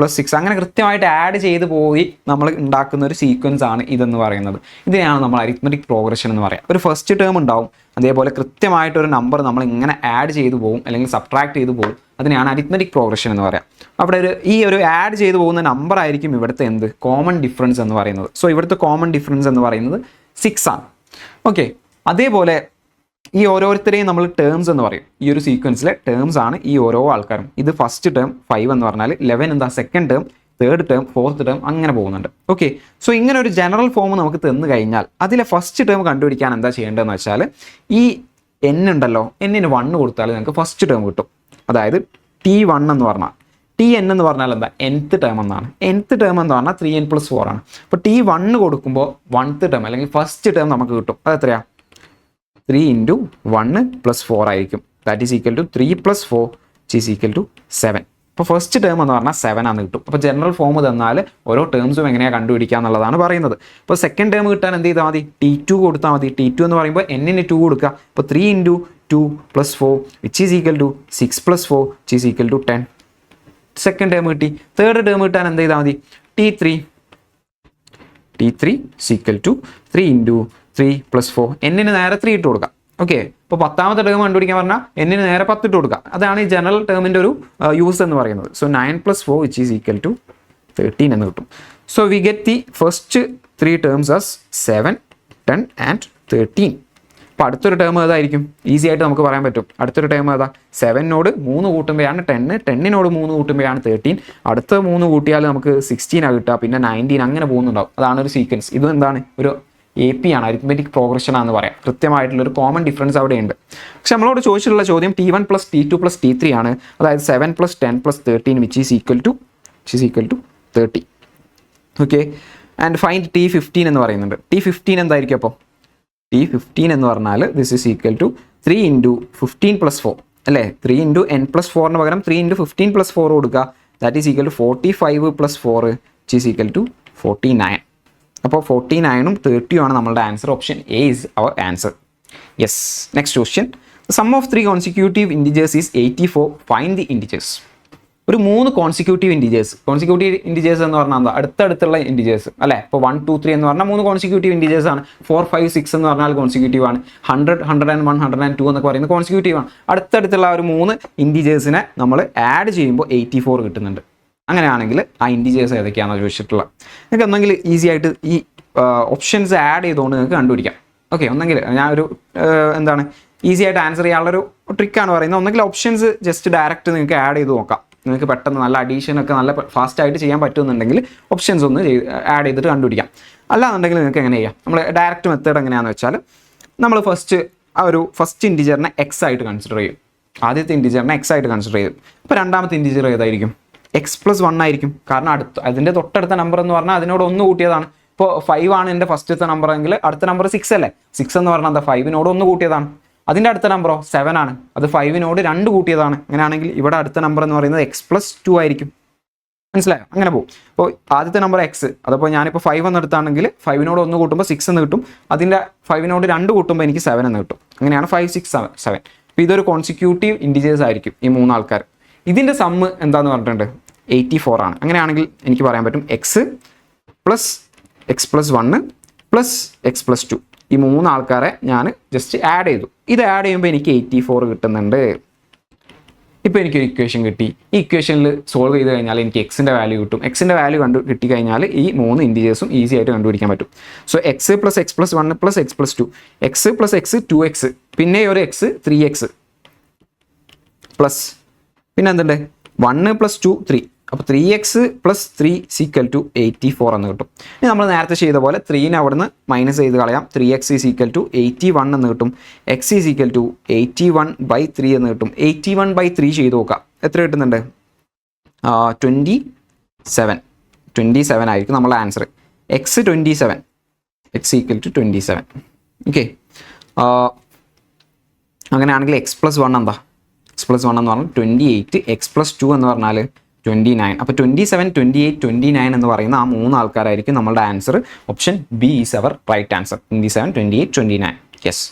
അങ്ങനെ കൃത്യമായിട്ട് ആഡ് ചെയ്ത് പോയി നമ്മൾ ഉണ്ടാക്കുന്ന ഒരു സീക്വൻസ് ആണ് ഇതെന്ന് പറയുന്നത്. ഇതിനെയാണ് നമ്മൾ അരിത്മെറ്റിക് പ്രോഗ്രഷൻ എന്ന് പറയാം. ഒരു ഫസ്റ്റ് ടേം ഉണ്ടാവും, അതേപോലെ കൃത്യമായിട്ടൊരു നമ്പർ നമ്മൾ ഇങ്ങനെ ആഡ് ചെയ്ത് പോകും അല്ലെങ്കിൽ സബ്ട്രാക്ട് ചെയ്ത് പോകും. അതിനെയാണ് അരിത്മെറ്റിക് പ്രോഗ്രഷൻ എന്ന് പറയാം. അവിടെ ഈ ഒരു ആഡ് ചെയ്ത് പോകുന്ന നമ്പർ ആയിരിക്കും ഇവിടുത്തെ കോമൺ ഡിഫറൻസ് എന്ന് പറയുന്നത്. സോ ഇവിടുത്തെ കോമൺ ഡിഫറൻസ് എന്ന് പറയുന്നത് 6 ആണ്. ഓക്കെ, അതേപോലെ ഈ ഓരോരുത്തരെയും നമ്മൾ ടേംസ് എന്ന് പറയും. ഈ ഒരു സീക്വൻസിലെ ടേംസ് ആണ് ഈ ഓരോ ആൾക്കാരും. ഇത് ഫസ്റ്റ് ടേം 5 എന്ന് പറഞ്ഞാൽ 11 എന്താ second term, third term, fourth term അങ്ങനെ പോകുന്നുണ്ട്. ഓക്കെ, സോ ഇങ്ങനെ ഒരു ജനറൽ ഫോം നമുക്ക് തന്നു കഴിഞ്ഞാൽ അതിലെ ഫസ്റ്റ് ടേം കണ്ടുപിടിക്കാൻ എന്താ ചെയ്യേണ്ടതെന്ന് വെച്ചാൽ ഈ n ഉണ്ടല്ലോ, n-ന് 1 കൊടുത്താൽ നിങ്ങൾക്ക് ഫസ്റ്റ് ടേം കിട്ടും. അതായത് T1 എന്ന് പറഞ്ഞാൽ Tn എന്ന് പറഞ്ഞാൽ എന്താ nth ടേം എന്നാണ്. nth ടേം എന്ന് പറഞ്ഞാൽ 3n+4 ആണ്. അപ്പോൾ T1 കൊടുക്കുമ്പോൾ 1th ടേം അല്ലെങ്കിൽ ഫസ്റ്റ് ടേം നമുക്ക് കിട്ടും. അത് എത്രയാ? 3 × 1 + 4 ആയിരിക്കും. That is equal to 3 + 4 is equal to 7. അപ്പോൾ ഫസ്റ്റ് ടേം എന്ന് പറഞ്ഞാൽ 7 ആണ് കിട്ടും. അപ്പോൾ ജനറൽ ഫോം തന്നാൽ ഓരോ ടേംസും എങ്ങനെയാണ് കണ്ടുപിടിക്കുക എന്നുള്ളതാണ് പറയുന്നത്. അപ്പോൾ സെക്കൻഡ് ടേം കിട്ടാൻ എന്ത് ചെയ്താൽ മതി? T2 കൊടുത്താൽ മതി. T2 എന്ന് പറയുമ്പോൾ n-ന് 2 കൊടുക്കുക. അപ്പോൾ 3 × 2 + 4 which is equal to 6 + 4 which is equal to 10. Second term കിട്ടി. തേർഡ് ടേം കിട്ടാൻ എന്ത് ചെയ്താൽ മതി? T3 ഈക്വൽ ടു 3 × 3 + 4 n-ന് നേരെ 3 ഇട്ട് കൊടുക്കാം. ഓക്കെ, ഇപ്പോൾ 10ാമത്തെ ടേം കണ്ടുപിടിക്കാൻ പറഞ്ഞാൽ n-ന് നേരെ 10 ഇട്ട് കൊടുക്കാം. അതാണ് ഈ ജനറൽ ടേമിൻ്റെ ഒരു യൂസ് എന്ന് പറയുന്നത്. So 9 + 4 which is equal to 13 എന്ന് കിട്ടും. So we get the first 3 terms as 7, 10 and 13. അപ്പോൾ അടുത്തൊരു ടേം ഏതായിരിക്കും? ഈസി ആയിട്ട് നമുക്ക് പറയാൻ പറ്റും. അടുത്തൊരു ടേം ഏതാ? 7നോട് 3 കൂട്ടുമ്പോഴാണ് 10, 10നോട് 3 കൂട്ടുമ്പോഴാണ് 13, അടുത്ത 3 കൂട്ടിയാൽ നമുക്ക് 16 കിട്ടുക, പിന്നെ 19 അങ്ങനെ പോകുന്നുണ്ടാവും. അതാണ് ഒരു സീക്വൻസ്. ഇതും എന്താണ്? ഒരു AP ആണ്, അരിത്മെറ്റിക് പ്രോഗ്രഷൻ ആണെന്ന് പറയാം. കൃത്യമായിട്ടുള്ളൊരു കോമൺ ഡിഫറൻസ് അവിടെ ഉണ്ട്. പക്ഷെ നമ്മളോട് ചോദിച്ചിട്ടുള്ള ചോദ്യം T1 + T2 + T3 ആണ്. അതായത് 7 + 10 + 13 which is equal to 30. Okay, and find T15 എന്ന് പറയുന്നുണ്ട്. T15 എന്തായിരിക്കും? അപ്പോൾ T15 എന്ന് പറഞ്ഞാൽ ദിസ് ഈസ് ഈക്വൽ ടു 3 × 15 + 4 അല്ലേ? 3 × n+4 പകരം 3 × 15 + 4 കൊടുക്കുക. That is equal to 45 + 4 which is equal to 49. അപ്പോൾ 49ഉം 30ഉം ആണ് നമ്മളുടെ answer. Option A is our answer. Yes. Next question. The sum of 3 consecutive integers is 84. Find the integers. ഒരു 3 consecutive integers എന്ന് പറഞ്ഞാൽ എന്താ? അടുത്തടുത്തുള്ള ഇൻറ്റിജേഴ്സ് അല്ലേ? ഇപ്പോൾ 1, 2, 3 എന്ന് പറഞ്ഞാൽ 3 കോൺസിക്യൂട്ടീവ് ഇൻറ്റിജേഴ്സ് ആണ്. 4, 5, 6 എന്ന് പറഞ്ഞാൽ കോൺസിക്യൂട്ടീവ് ആണ്. 100, 101, 102 എന്നൊക്കെ പറയുന്നത് കോൺസിക്യൂട്ടീവ് ആണ്. അടുത്തടുത്തുള്ള ഒരു 3 ഇൻറ്റിജേഴ്സിനെ നമ്മൾ ആഡ് ചെയ്യുമ്പോൾ 84 കിട്ടുന്നുണ്ട്. അങ്ങനെയാണെങ്കിൽ ആ ഇൻറ്റിജേഴ്സ് ഏതൊക്കെയാണെന്ന് ചോദിച്ചിട്ടുള്ളത്. നിങ്ങൾക്ക് ഒന്നെങ്കിൽ ഈസി ആയിട്ട് ഈ ഓപ്ഷൻസ് ആഡ് ചെയ്തുകൊണ്ട് നിങ്ങൾക്ക് കണ്ടുപിടിക്കാം. ഓക്കെ, ഒന്നെങ്കിൽ ഞാനൊരു എന്താണ് ഈസി ആയിട്ട് ആൻസർ ചെയ്യാനുള്ളൊരു ട്രിക്കാണ് പറയുന്നത്. ഒന്നെങ്കിൽ ഓപ്ഷൻസ് ജസ്റ്റ് ഡയറക്റ്റ് നിങ്ങൾക്ക് ആഡ് ചെയ്ത് നോക്കാം. നിങ്ങൾക്ക് പെട്ടെന്ന് നല്ല അഡീഷനൊക്കെ നല്ല ഫാസ്റ്റായിട്ട് ചെയ്യാൻ പറ്റുമെന്നുണ്ടെങ്കിൽ ഓപ്ഷൻസ് ഒന്ന് ആഡ് ചെയ്തിട്ട് കണ്ടുപിടിക്കാം. അല്ലാന്നുണ്ടെങ്കിൽ നിങ്ങൾക്ക് എങ്ങനെ ചെയ്യാം? നമ്മൾ ഡയറക്റ്റ് മെത്തേഡ് എങ്ങനെയാണെന്ന് വെച്ചാൽ നമ്മൾ ഫസ്റ്റ് ഇൻറ്റിജറിനെ എക്സ് ആയിട്ട് കൺസിഡർ ചെയ്യും. ആദ്യത്തെ ഇൻറ്റിജറിനെ എക്സ് ആയിട്ട് കൺസിഡർ ചെയ്യും. അപ്പോൾ രണ്ടാമത്തെ ഇൻറ്റിജർ ഏതായിരിക്കും? x+1 ആയിരിക്കും. കാരണം അതിൻ്റെ തൊട്ടടുത്ത നമ്പർ എന്ന് പറഞ്ഞാൽ അതിനോട് 1 കൂട്ടിയതാണ്. ഇപ്പോൾ 5 ആണ് എൻ്റെ ഫസ്റ്റത്തെ നമ്പർ എങ്കിൽ അടുത്ത നമ്പർ 6 അല്ലേ? 6 എന്ന് പറഞ്ഞാൽ എന്താ? 5നോട് 1 കൂട്ടിയതാണ്. അതിൻ്റെ അടുത്ത നമ്പറോ 7 ആണ്. അത് 5നോട് 2 കൂട്ടിയതാണ്. അങ്ങനെയാണെങ്കിൽ ഇവിടെ അടുത്ത നമ്പർ എന്ന് പറയുന്നത് x+2 ആയിരിക്കും. മനസ്സിലായോ? അങ്ങനെ പോകും. അപ്പോൾ ആദ്യത്തെ നമ്പർ എക്സ്, അതപ്പോൾ ഞാനിപ്പോൾ 5 എന്ന് എടുത്താണെങ്കിൽ 5നോട് 1 കൂട്ടുമ്പോൾ 6 എന്ന് കിട്ടും. അതിൻ്റെ 5നോട് 2 കൂട്ടുമ്പോൾ എനിക്ക് 7 എന്ന് കിട്ടും. അങ്ങനെയാണ് 5, 6, 7. അപ്പോൾ ഇതൊരു കോൺസിക്യൂട്ടീവ് ഇൻറ്റിജേഴ്സ് ആയിരിക്കും ഈ 3 ആൾക്കാർ. ഇതിൻ്റെ സമ്മ് എന്താന്ന് പറഞ്ഞിട്ടുണ്ട്? 84 ആണ്. അങ്ങനെയാണെങ്കിൽ എനിക്ക് പറയാൻ പറ്റും x + x+1 + x+2 ഈ 3 ആൾക്കാരെ ഞാൻ ജസ്റ്റ് ആഡ് ചെയ്തു. ഇത് ആഡ് ചെയ്യുമ്പോൾ എനിക്ക് 84 കിട്ടുന്നുണ്ട്. ഇപ്പോൾ എനിക്കൊരു ഇക്വേഷൻ കിട്ടി. ഈ ഇക്വേഷനിൽ സോൾവ് ചെയ്ത് കഴിഞ്ഞാൽ എനിക്ക് എക്സിൻ്റെ വാല്യൂ കിട്ടും. എക്സിൻ്റെ വാല്യൂ കിട്ടിക്കഴിഞ്ഞാൽ ഈ 3 ഇൻറ്റിജേഴ്സും ഈസി ആയിട്ട് കണ്ടുപിടിക്കാൻ പറ്റും. So x + x+1 + x+2 x + x 2x പിന്നെ ഒരു x 3x പ്ലസ് പിന്നെ എന്തുണ്ട് 1 + 2 3. അപ്പോൾ 3x + 3 = 84 എന്ന് കിട്ടും. ഇനി നമ്മൾ നേരത്തെ ചെയ്ത പോലെ 3നെ അവിടെ നിന്ന് മൈനസ് ചെയ്ത് കളയാം. 3x = 81 എന്ന് കിട്ടും. x = 81/3 എന്ന് കിട്ടും. 81/3 ചെയ്ത് നോക്കാം. എത്ര കിട്ടുന്നുണ്ട്? 27 ആയിരിക്കും നമ്മളെ ആൻസർ. x 27, x = 27. ഓക്കെ, അങ്ങനെയാണെങ്കിൽ x+1 എന്താ? x+1 എന്ന് പറഞ്ഞാൽ 28, x+2 എന്ന് പറഞ്ഞാൽ 29. അപ്പോൾ 27, 28, 29 എന്ന് പറയുന്ന ആ 3 ആൾക്കാരായിരിക്കും നമ്മളുടെ answer. Option B is our right answer. 27, 28, 29. Yes,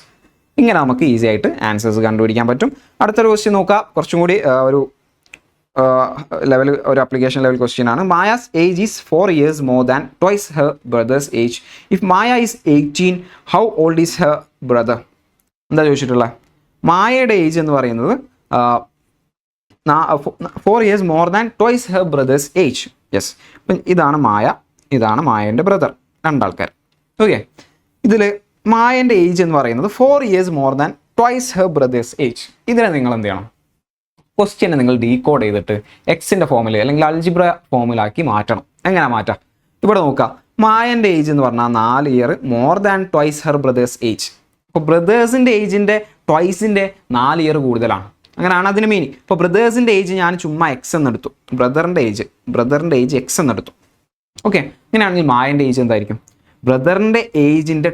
ഇങ്ങനെ നമുക്ക് ഈസി ആയിട്ട് ആൻസേഴ്സ് കണ്ടുപിടിക്കാൻ പറ്റും. അടുത്തൊരു ക്വസ്റ്റ്യൻ നോക്കാം. കുറച്ചും കൂടി ഒരു application level question ആണ്. Maya's age is 4 years more than twice her brother's age. If Maya is 18, how old is her brother? എന്താ ചോദിച്ചിട്ടുള്ളത്? മായയുടെ ഏജ് എന്ന് പറയുന്നത് 4 years more than twice her brother's age. Yes, അപ്പം ഇതാണ് മായ, ഇതാണ് മായൻ്റെ ബ്രദർ, രണ്ടാൾക്കാർ. ഓക്കെ, ഇതിൽ മായൻ്റെ ഏജ് എന്ന് പറയുന്നത് 4 years more than twice her brother's age. ഇതിനെ നിങ്ങൾ എന്ത് ചെയ്യണം? ക്വസ്റ്റ്യനെ നിങ്ങൾ ഡീകോഡ് ചെയ്തിട്ട് എക്സിൻ്റെ ഫോമിൽ അല്ലെങ്കിൽ അൽജിബ്ര ഫോമിലാക്കി മാറ്റണം. എങ്ങനെ മാറ്റാം? ഇവിടെ നോക്കാം. മായൻ്റെ ഏജ് എന്ന് പറഞ്ഞാൽ 4 year more than twice her brother's age. അപ്പോൾ ബ്രദേഴ്സിൻ്റെ ഏജിൻ്റെ ട്വൈസിൻ്റെ 4 year കൂടുതലാണ്. അങ്ങനെയാണ് അതിന് മീനിങ്. ഇപ്പോൾ ബ്രദേഴ്സിൻ്റെ ഏജ് ഞാൻ ചുമ്മാ എക്സ് എന്നെടുത്തു, ബ്രദറിൻ്റെ ഏജ് എക്സ് എന്നെടുത്തു. ഓക്കെ, അങ്ങനെയാണെങ്കിൽ മായൻ്റെ ഏജ് എന്തായിരിക്കും? ബ്രദറിൻ്റെ ഏജിൻ്റെ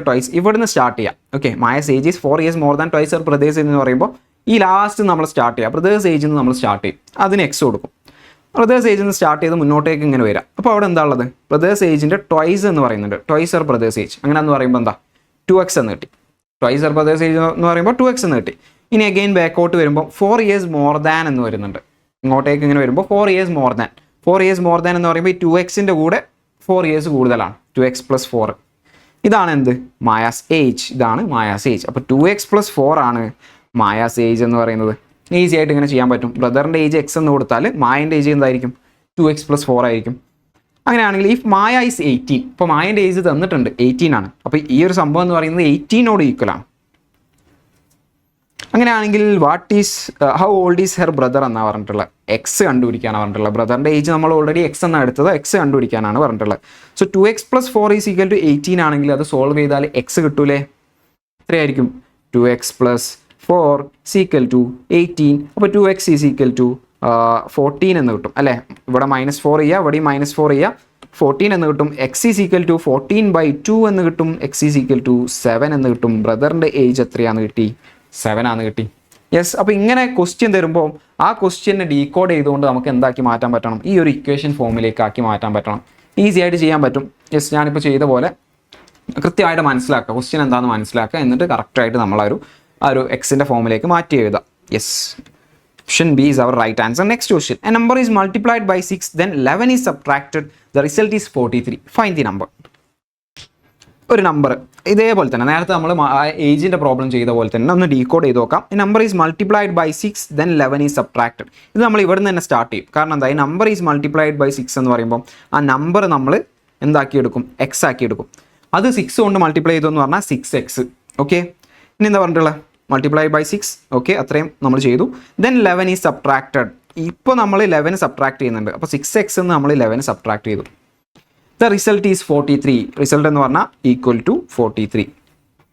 ട്വൈസ് ഇവിടുന്ന് സ്റ്റാർട്ട് ചെയ്യാം. Okay, Maya's age is 4 years more than twice or brother's എന്ന് പറയുമ്പോൾ ഈ ലാസ്റ്റ് നമ്മൾ സ്റ്റാർട്ട് ചെയ്യുക, ബ്രദേഴ്സ് ഏജിൽ നിന്ന് നമ്മൾ സ്റ്റാർട്ട് ചെയ്യും, അതിന് എക്സ് കൊടുക്കും. ബ്രദേഴ്സ് ഏജിൽ നിന്ന് സ്റ്റാർട്ട് ചെയ്ത് മുന്നോട്ടേക്ക് ഇങ്ങനെ വരാം. അപ്പോൾ അവിടെ എന്താ ഉള്ളത്? ബ്രദേഴ്സ് ഏജിൻ്റെ ട്വൈസ് എന്ന് പറയുന്നുണ്ട്, ട്വൈസ് ഓർ ബ്രദേഴ്സ് ഏജ്. അങ്ങനെ എന്ന് പറയുമ്പോൾ എന്താ? 2x എന്ന് കിട്ടി. ട്വൈസ് ഓർ ബ്രദേഴ്സ് ഏജ് എന്ന് പറയുമ്പോൾ 2x എന്ന് കിട്ടി. ഇനി അഗെയിൻ ബാക്കോട്ട് വരുമ്പോൾ 4 years മോർ ദാൻ എന്ന് വരുന്നുണ്ട്. ഇങ്ങോട്ടേക്ക് ഇങ്ങനെ വരുമ്പോൾ 4 years മോർ ദാൻ എന്ന് പറയുമ്പോൾ ഈ 2xൻ്റെ കൂടെ 4 years കൂടുതലാണ്, 2x + 4. ഇതാണ് എന്ത്? Maya's age. അപ്പോൾ 2x + 4 ആണ് മായാസ് ഏജ് എന്ന് പറയുന്നത്. ഈസി ആയിട്ട് ഇങ്ങനെ ചെയ്യാൻ പറ്റും. ബ്രദറിൻ്റെ ഏജ് എക്സ് എന്ന് കൊടുത്താൽ മായൻ്റെ ഏജ് എന്തായിരിക്കും? 2x + 4 ആയിരിക്കും. അങ്ങനെയാണെങ്കിൽ ഇഫ് മായ ഈസ് 18, ഇപ്പോൾ മായൻ്റെ ഏജ് തന്നിട്ടുണ്ട് 18 ആണ്. അപ്പോൾ ഈ ഒരു സംഭവം എന്ന് പറയുന്നത് 18നോട് ഈക്വലാണ്. അങ്ങനെയാണെങ്കിൽ how old is her brother എന്നാണ് പറഞ്ഞിട്ടുള്ളത്. എക്സ് കണ്ടുപിടിക്കാനാണ് പറഞ്ഞിട്ടുള്ളത്. ബ്രദറിൻ്റെ ഏജ് നമ്മൾ ഓൾറെഡി എക്സ് എന്നാണ് എടുത്തത്, എക്സ് കണ്ടുപിടിക്കാനാണ് പറഞ്ഞിട്ടുള്ളത്. സോ 2x + 4 = 18 ആണെങ്കിൽ അത് സോൾവ് ചെയ്താൽ എക്സ് കിട്ടൂലേ? എത്രയായിരിക്കും? 2x + 4 = 18. അപ്പോൾ 2x = 14 എന്ന് കിട്ടും അല്ലേ? ഇവിടെ -4 ചെയ്യുക, ഇവിടെ -4 ചെയ്യുക, 14 എന്ന് കിട്ടും. x = 14/2 എന്ന് കിട്ടും. x = 7 എന്ന് കിട്ടും. ബ്രദറിൻ്റെ ഏജ് എത്രയാണെന്ന് കിട്ടി? 7 ആണെന്ന് കിട്ടി. യെസ്. അപ്പോൾ ഇങ്ങനെ ക്വസ്റ്റ്യൻ തരുമ്പോൾ ആ ക്വസ്റ്റ്യനെ ഡീകോഡ് ചെയ്തുകൊണ്ട് നമുക്ക് എന്താക്കി മാറ്റാൻ പറ്റണം? ഈ ഒരു ഇക്വേഷൻ ഫോമിലേക്ക് ആക്കി മാറ്റാൻ പറ്റണം. ഈസി ആയിട്ട് ചെയ്യാൻ പറ്റും. യെസ്, ഞാനിപ്പോൾ ചെയ്ത പോലെ കൃത്യമായിട്ട് മനസ്സിലാക്കുക, ക്വസ്റ്റ്യൻ എന്താണെന്ന് മനസ്സിലാക്കുക, എന്നിട്ട് കറക്റ്റായിട്ട് നമ്മൾ ആ ഒരു എക്സിൻ്റെ ഫോമിലേക്ക് മാറ്റി എഴുതുക. Yes, option B is our right answer. Next question. A number is multiplied by 6, then 11 is subtracted. The result is 43. Find the number. ഒരു നമ്പർ ഇതേപോലെ തന്നെ നേരത്തെ നമ്മൾ ഏജിൻ്റെ പ്രോബ്ലം ചെയ്ത പോലെ തന്നെ ഒന്ന് ഡീകോഡ് ചെയ്ത് നോക്കാം. ഈ number is multiplied by 6, then 11 is subtracted. ഇത് നമ്മൾ ഇവിടെ നിന്ന് തന്നെ സ്റ്റാർട്ട് ചെയ്യും. കാരണം എന്താ? ഈ നമ്പർ ഈസ് മൾട്ടിപ്ലൈഡ് ബൈ 6 എന്ന് പറയുമ്പോൾ ആ നമ്പർ നമ്മൾ എന്താക്കിയെടുക്കും? എക്സ് ആക്കിയെടുക്കും. അത് 6 കൊണ്ട് മൾട്ടിപ്ലൈ ചെയ്തെന്ന് പറഞ്ഞാൽ 6x. ഓക്കെ, ഇനി എന്താ പറഞ്ഞിട്ടുള്ളത്? Multiply by 6. ഓക്കെ, അത്രയും നമ്മൾ ചെയ്തു. Then 11 is subtracted. ഇപ്പോൾ നമ്മൾ 11 സബ്ട്രാക്ട് ചെയ്യുന്നുണ്ട്. അപ്പോൾ 6x എന്ന് നമ്മൾ 11 സബ്ട്രാക്ട് ചെയ്തു. The result is 43. റിസൾട്ട് എന്ന് പറഞ്ഞാൽ =43.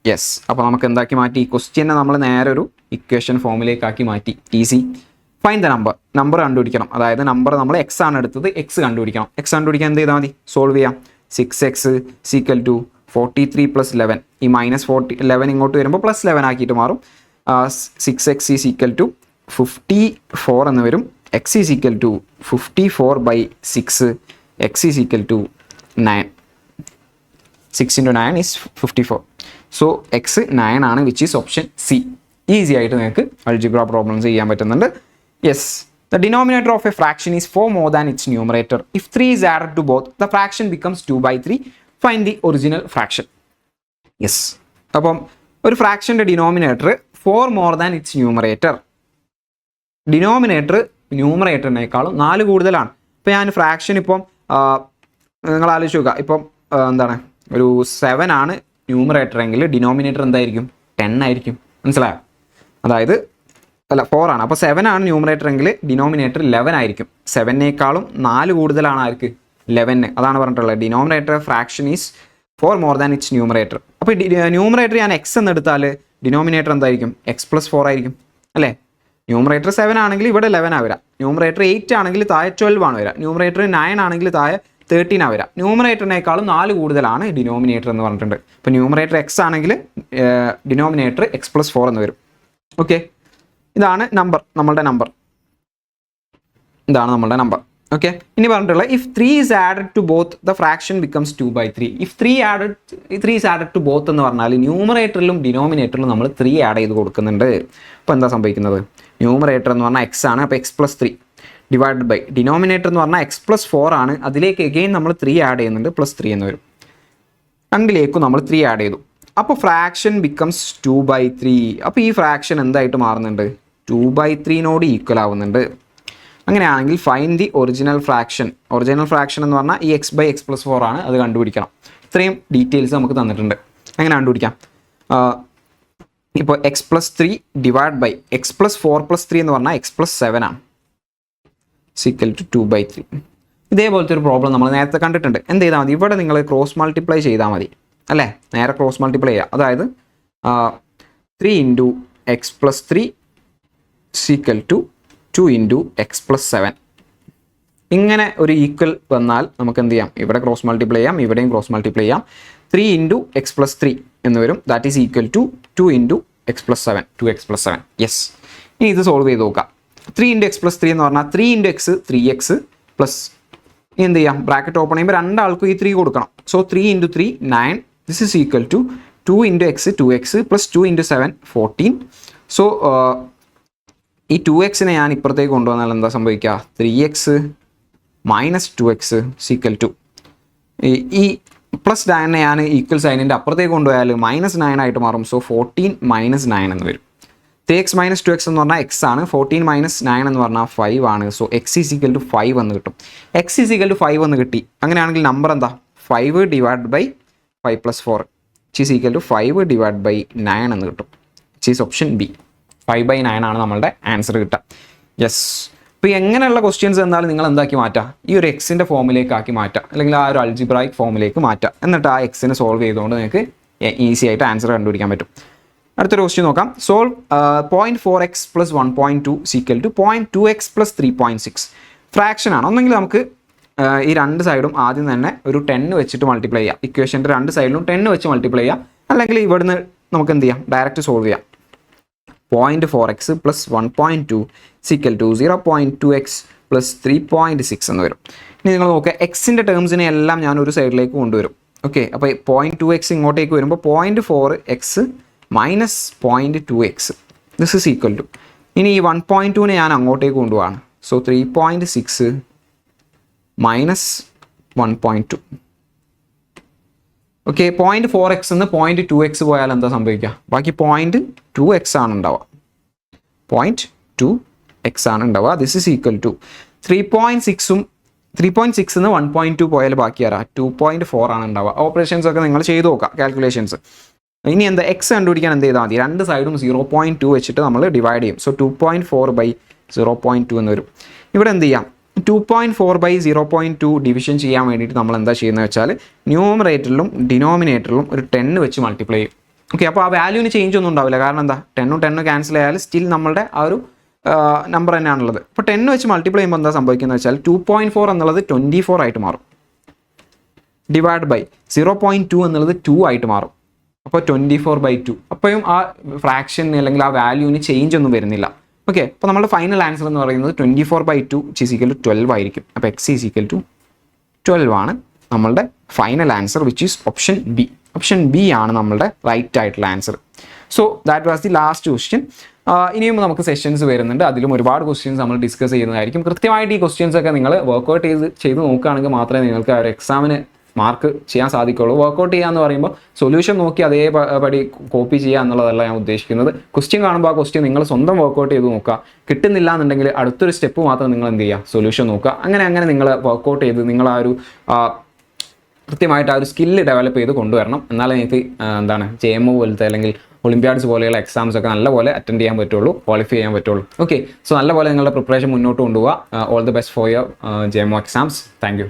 യെസ്. അപ്പോൾ നമുക്ക് എന്താക്കി മാറ്റി? ഈ ക്വസ്റ്റ്യനെ നമ്മൾ നേരെ ഒരു ഇക്വേഷൻ ഫോമിലേക്കാക്കി മാറ്റി. ഈസി. ഫൈൻഡ് ദ നമ്പർ കണ്ടുപിടിക്കണം. അതായത് നമ്പർ നമ്മൾ എക്സ് ആണ് എടുത്തത്, എക്സ് കണ്ടുപിടിക്കണം. എക്സ് കണ്ടുപിടിക്കാൻ എന്ത് ചെയ്താൽ മതി? സോൾവ് ചെയ്യാം. 6x = 43 + 11. ഈ -11 ഇങ്ങോട്ട് വരുമ്പോൾ +11 ആക്കിയിട്ട് മാറും. 6x = 54 എന്ന് വരും. x = 54/6. x = 9. 6 × 9 is 54. So x 9 ആണ്, which is option C. Easy ആയിട്ട് നിങ്ങൾക്ക് അൾജിബ്ര പ്രോബ്ലംസ് ചെയ്യാൻ പറ്റുന്നുണ്ട്. Yes. The denominator of a fraction is 4 more than its numerator. If 3 is added to both, the fraction becomes 2/3. Find the original fraction. Yes. അപ്പം ഒരു ഫ്രാക്ഷൻ്റെ denominator 4 more than its numerator. Denominator ന്യൂമറേറ്ററിനേക്കാളും 4 കൂടുതലാണ്. ഇപ്പോൾ ഞാൻ fraction ഇപ്പം നിങ്ങൾ ആലോചിച്ച് നോക്കുക. ഇപ്പം എന്താണ്, ഒരു 7 ആണ് ന്യൂമറേറ്റർ എങ്കിൽ ഡിനോമിനേറ്റർ എന്തായിരിക്കും? 10 ആയിരിക്കും. മനസ്സിലായോ? അതായത് 4 ആണ്. അപ്പോൾ 7 ആണ് ന്യൂമറേറ്റർ എങ്കിൽ ഡിനോമിനേറ്റർ 11 ആയിരിക്കും. 7നേക്കാളും 4 കൂടുതലാണ് ആർക്ക്? 11. അതാണ് പറഞ്ഞിട്ടുള്ളത്. Denominator fraction is 4 more than its numerator. അപ്പോൾ ന്യൂമറേറ്റർ ഞാൻ എക്സ് എന്ന് എടുത്താൽ ഡിനോമിനേറ്റർ എന്തായിരിക്കും? x + 4 ആയിരിക്കും അല്ലേ? ന്യൂമറേറ്റർ 7 ആണെങ്കിൽ ഇവിടെ 11 ആണ് വരിക. ന്യൂമറേറ്റർ 8 ആണെങ്കിൽ താഴെ 12 ആണ് വരിക. ന്യൂമറേറ്റർ 9 ആണെങ്കിൽ താഴെ 13 ആണ് വരിക. ന്യൂമറേറ്ററിനേക്കാളും 4 കൂടുതലാണ് ഡിനോമിനേറ്റർ എന്ന് പറഞ്ഞിട്ടുണ്ട്. അപ്പോൾ ന്യൂമറേറ്റർ x ആണെങ്കിൽ ഡിനോമിനേറ്റർ x + 4 എന്ന് വരും. ഓക്കെ, ഇതാണ് നമ്മളുടെ നമ്പർ. ഓക്കെ, ഇനി പറഞ്ഞിട്ടുള്ളത് if 3 is added to both, the fraction becomes 2/3. if 3 is added to both എന്ന് പറഞ്ഞാൽ ന്യൂമറേറ്ററിലും ഡിനോമിനേറ്ററിലും നമ്മൾ 3 ആഡ് ചെയ്ത് കൊടുക്കുന്നുണ്ട്. അപ്പോൾ എന്താ സംഭവിക്കുന്നത്? ന്യൂമറേറ്റർ എന്ന് പറഞ്ഞാൽ x ആണ്. അപ്പോൾ x + 3 ഡിവൈഡഡ് ബൈ ഡിനോമിനേറ്റർ എന്ന് പറഞ്ഞാൽ x + 4 ആണ്. അതിലേക്ക് എഗെയിൻ നമ്മൾ 3 ആഡ് ചെയ്യുന്നുണ്ട്, +3 എന്ന് വരും. രണ്ടിലേക്കും നമ്മൾ 3 ആഡ് ചെയ്തു. അപ്പോൾ ഫ്രാക്ഷൻ ബിക്കംസ് 2/3. അപ്പോൾ ഈ ഫ്രാക്ഷൻ എന്തായിട്ട് മാറുന്നുണ്ട്? 2/3നോട് ഈക്വൽ ആവുന്നുണ്ട്. അങ്ങനെയാണെങ്കിൽ find the original fraction. Original fraction എന്ന് പറഞ്ഞാൽ ഈ x/x + 4 ആണ്, അത് കണ്ടുപിടിക്കണം. ഇത്രയും ഡീറ്റെയിൽസ് നമുക്ക് തന്നിട്ടുണ്ട്. എങ്ങനെ കണ്ടുപിടിക്കാം? ഇപ്പോൾ x + 3 ഡിവൈഡ് ബൈ x + 4 + 3 എന്ന് പറഞ്ഞാൽ x + 7 ആണ്, = 2/3. ഇതേപോലത്തെ ഒരു പ്രോബ്ലം നമ്മൾ നേരത്തെ കണ്ടിട്ടുണ്ട്. എന്ത് ചെയ്താൽ മതി? ഇവിടെ നിങ്ങൾ ക്രോസ് മൾട്ടിപ്ലൈ ചെയ്താൽ മതി അല്ലേ? നേരെ ക്രോസ് മൾട്ടിപ്ലൈ ചെയ്യുക. അതായത് 3 × x plus 3 equal to 2 into x plus 7. ഇങ്ങനെ ഒരു ഈക്വൽ വന്നാൽ നമുക്ക് എന്ത് ചെയ്യാം, ഇവിടെ ക്രോസ് മൾട്ടിപ്ലൈ ചെയ്യാം, ഇവിടെയും ക്രോസ് മൾട്ടിപ്ലൈ ചെയ്യാം. 3 ഇൻറ്റു എക്സ് പ്ലസ് 3 എന്ന് വരും. That is equal to 2 into x plus 7, 2x plus 7. Yes. ഇനി ഇത് സോൾവ് ചെയ്ത് നോക്കാം. 3 ഇൻറ്റു എക്സ് പ്ലസ് 3 എന്ന് പറഞ്ഞാൽ 3 ഇൻറ്റു എക്സ് 3x പ്ലസ് എന്ത് ചെയ്യാം, ബ്രാക്കറ്റ് ഓപ്പൺ ചെയ്യുമ്പോൾ രണ്ടാൾക്കും ഈ 3 കൊടുക്കണം. So 3 into 3 9. This is equal to 2 into x 2x plus 2 into 7 14. So ഈ 2xനെ ഞാൻ ഇപ്പുറത്തേക്ക് കൊണ്ടുവന്നാൽ എന്താ സംഭവിക്കുക, 3x minus 2x equal to ഈ പ്ലസ് 9നെ ഞാൻ ഈക്വൽ സൈനിൻ്റെ അപ്പുറത്തേക്ക് കൊണ്ടുപോയാൽ -9 ആയിട്ട് മാറും. സോ 14 മൈനസ് 9 എന്ന് വരും. 3x മൈനസ് 2x എന്ന് പറഞ്ഞാൽ x ആണ്. 14 മൈനസ് 9 എന്ന് പറഞ്ഞാൽ 5 ആണ്. So x is equal to 5 എന്ന് കിട്ടും. x ഈസ് ഈക്വൽ ടു 5 എന്ന് കിട്ടി. അങ്ങനെയാണെങ്കിൽ നമ്പർ എന്താ, 5 divide by 5 plus 4 is equal to 5 divide by 9 എന്ന് കിട്ടും. Is option B. 5/9 ആണ് നമ്മളുടെ ആൻസർ കിട്ടുക. യെസ്. ഇപ്പോൾ എങ്ങനെയുള്ള ക്വസ്റ്റ്യൻസ് എന്നാലും നിങ്ങൾ എന്താക്കി മാറ്റുക, ഈ ഒരു എക്സിൻ്റെ ഫോമിലേക്ക് ആക്കി മാറ്റുക, അല്ലെങ്കിൽ ആ ഒരു അൾജിബ്രായിക് ഫോമിലേക്ക് മാറ്റുക. എന്നിട്ട് ആ എക്സിനെ സോൾവ് ചെയ്തുകൊണ്ട് നിങ്ങൾക്ക് ഈസി ആയിട്ട് ആൻസർ കണ്ടുപിടിക്കാൻ പറ്റും. അടുത്തൊരു ക്വസ്റ്റ്യൻ നോക്കാം. Solve 0.4x plus 1.2 equal to 0.2x plus 3.6. Fraction ആണ്. ഒന്നെങ്കിൽ നമുക്ക് ഈ രണ്ട് സൈഡും ആദ്യം തന്നെ ഒരു 10 വെച്ചിട്ട് മൾട്ടിപ്ലൈ ചെയ്യാം. ഇക്വേഷൻ്റെ രണ്ട് സൈഡിലും 10 വെച്ച് മൾട്ടിപ്ലൈ ചെയ്യാം. അല്ലെങ്കിൽ ഇവിടുന്ന് നമുക്ക് എന്ത് ചെയ്യാം, ഡയറക്റ്റ് സോൾവ് ചെയ്യാം. 0.4x plus 1.2 equal to 0.2x plus 3.6 എന്ന് വരും. ഇനി നിങ്ങൾ നോക്കുക, എക്സിൻ്റെ ടേംസിനെ എല്ലാം ഞാൻ ഒരു സൈഡിലേക്ക് കൊണ്ടുവരും. ഓക്കെ, അപ്പോൾ 0.2x ഇങ്ങോട്ടേക്ക് വരുമ്പോൾ 0.4x minus 0.2x this is equal to, ഇനി ഈ 1.2നെ ഞാൻ അങ്ങോട്ടേക്ക് കൊണ്ടുപോവാണ്. So 3.6 minus 1.2. ഓക്കെ, 0.4x എന്ന് 0.2x പോയാൽ എന്താ സംഭവിക്കുക, ബാക്കി 0.2x ആണ് ഉണ്ടാവുക. 0.2x ആണ് ഉണ്ടാവുക. ദിസ് ഇസ് ഈക്വൽ ടു 3.6 എന്ന് 1.2 പോയാൽ ബാക്കി ആരാ, 2.4 ആണ് ഉണ്ടാവുക. ഓപ്പറേഷൻസ് ഒക്കെ നിങ്ങൾ ചെയ്ത് നോക്കുക, കാൽക്കുലേഷൻസ്. ഇനി എന്താ, എക്സ് കണ്ടുപിടിക്കാൻ എന്ത് ചെയ്താൽ മതി, രണ്ട് സൈഡും 0.2 വെച്ചിട്ട് നമ്മൾ ഡിവൈഡ് ചെയ്യും. സോ 2.4/0.2 എന്ന് വരും. ഇവിടെ എന്ത് ചെയ്യാം, 2.4/0.2 ഡിവിഷൻ ചെയ്യാൻ വേണ്ടിയിട്ട് നമ്മൾ എന്താ ചെയ്യുന്നത് വെച്ചാൽ, ന്യൂമറേറ്ററിലും ഡിനോമിനേറ്ററിലും ഒരു 10 വെച്ച് മൾട്ടിപ്ലൈ ചെയ്യും. ഓക്കെ, അപ്പോൾ ആ വാല്യൂവിന് ചേഞ്ച് ഒന്നും ഉണ്ടാവില്ല. കാരണം എന്താ, 10 ക്യാൻസൽ ആയാൽ സ്റ്റിൽ നമ്മളുടെ ആ ഒരു നമ്പർ തന്നെയാണുള്ളത്. അപ്പോൾ 10 വെച്ച് മൾട്ടിപ്ലൈ ചെയ്യുമ്പോൾ എന്താ സംഭവിക്കുന്നത് വെച്ചാൽ 2.4 എന്നുള്ളത് 24 ആയിട്ട് മാറും. ഡിവൈഡ് ബൈ 0.2 എന്നുള്ളത് 2 ആയിട്ട് മാറും. അപ്പോൾ 24/2. അപ്പോഴും ആ ഫ്രാക്ഷൻ അല്ലെങ്കിൽ ആ വാല്യൂവിന് ചേഞ്ച് ഒന്നും വരുന്നില്ല. ഓക്കെ, അപ്പോൾ നമ്മുടെ ഫൈനൽ ആൻസർ എന്ന് പറയുന്നത് 24/2 ഈക്വൽ ടു 12 ആയിരിക്കും. അപ്പോൾ x ഈസ് ഈക്വൽ ടു 12 ആണ് നമ്മളുടെ final answer, which is option B. Option B ആണ് നമ്മളുടെ റൈറ്റ് ആയിട്ടുള്ള answer. So that was the last question. ഇനിയും നമുക്ക് സെഷൻസ് വരുന്നുണ്ട്, അതിലും ഒരുപാട് ക്വസ്റ്റ്യൻസ് നമ്മൾ ഡിസ്കസ് ചെയ്യുന്നതായിരിക്കും. കൃത്യമായിട്ട് ഈ ക്വസ്റ്റ്യൻസ് ഒക്കെ നിങ്ങൾ വർക്ക്ഔട്ട് ചെയ്ത് നോക്കുകയാണെങ്കിൽ മാത്രമേ നിങ്ങൾക്ക് ആ ഒരു എക്സാമിന് മാർക്ക് ചെയ്യാൻ സാധിക്കുള്ളൂ. വർക്ക്ഔട്ട് ചെയ്യുക എന്ന് പറയുമ്പോൾ സൊല്യൂഷൻ നോക്കി അതേപടി കോപ്പി ചെയ്യുക എന്നുള്ളതല്ല ഞാൻ ഉദ്ദേശിക്കുന്നത്. ക്വസ്റ്റ്യൻ കാണുമ്പോൾ ആ ക്വസ്റ്റ്യൻ നിങ്ങൾ സ്വന്തം വർക്ക്ഔട്ട് ചെയ്ത് നോക്കുക. കിട്ടുന്നില്ല എന്നുണ്ടെങ്കിൽ അടുത്തൊരു സ്റ്റെപ്പ് മാത്രം നിങ്ങൾ എന്ത് ചെയ്യുക, സൊല്യൂഷൻ നോക്കുക. അങ്ങനെ നിങ്ങൾ വർക്ക്ഔട്ട് ചെയ്ത് നിങ്ങൾ ആ ഒരു കൃത്യമായിട്ട് ആ ഒരു സ്കില്ല് ഡെവലപ്പ് ചെയ്ത് കൊണ്ടുവരണം. എന്നാലേ നിങ്ങൾക്ക് എന്താണ് JMO പോലത്തെ അല്ലെങ്കിൽ ഒളിമ്പ്യാഡ്സ് പോലെയുള്ള എക്സാംസ് ഒക്കെ നല്ലപോലെ അറ്റൻഡ് ചെയ്യാൻ പറ്റുള്ളൂ, ക്വാളിഫൈ ചെയ്യാൻ പറ്റുള്ളൂ. ഓക്കെ, സോ നല്ലപോലെ നിങ്ങളുടെ പ്രിപ്പറേഷൻ മുന്നോട്ട് കൊണ്ടുപോകുക. All the best for your JMO exams. Thank you.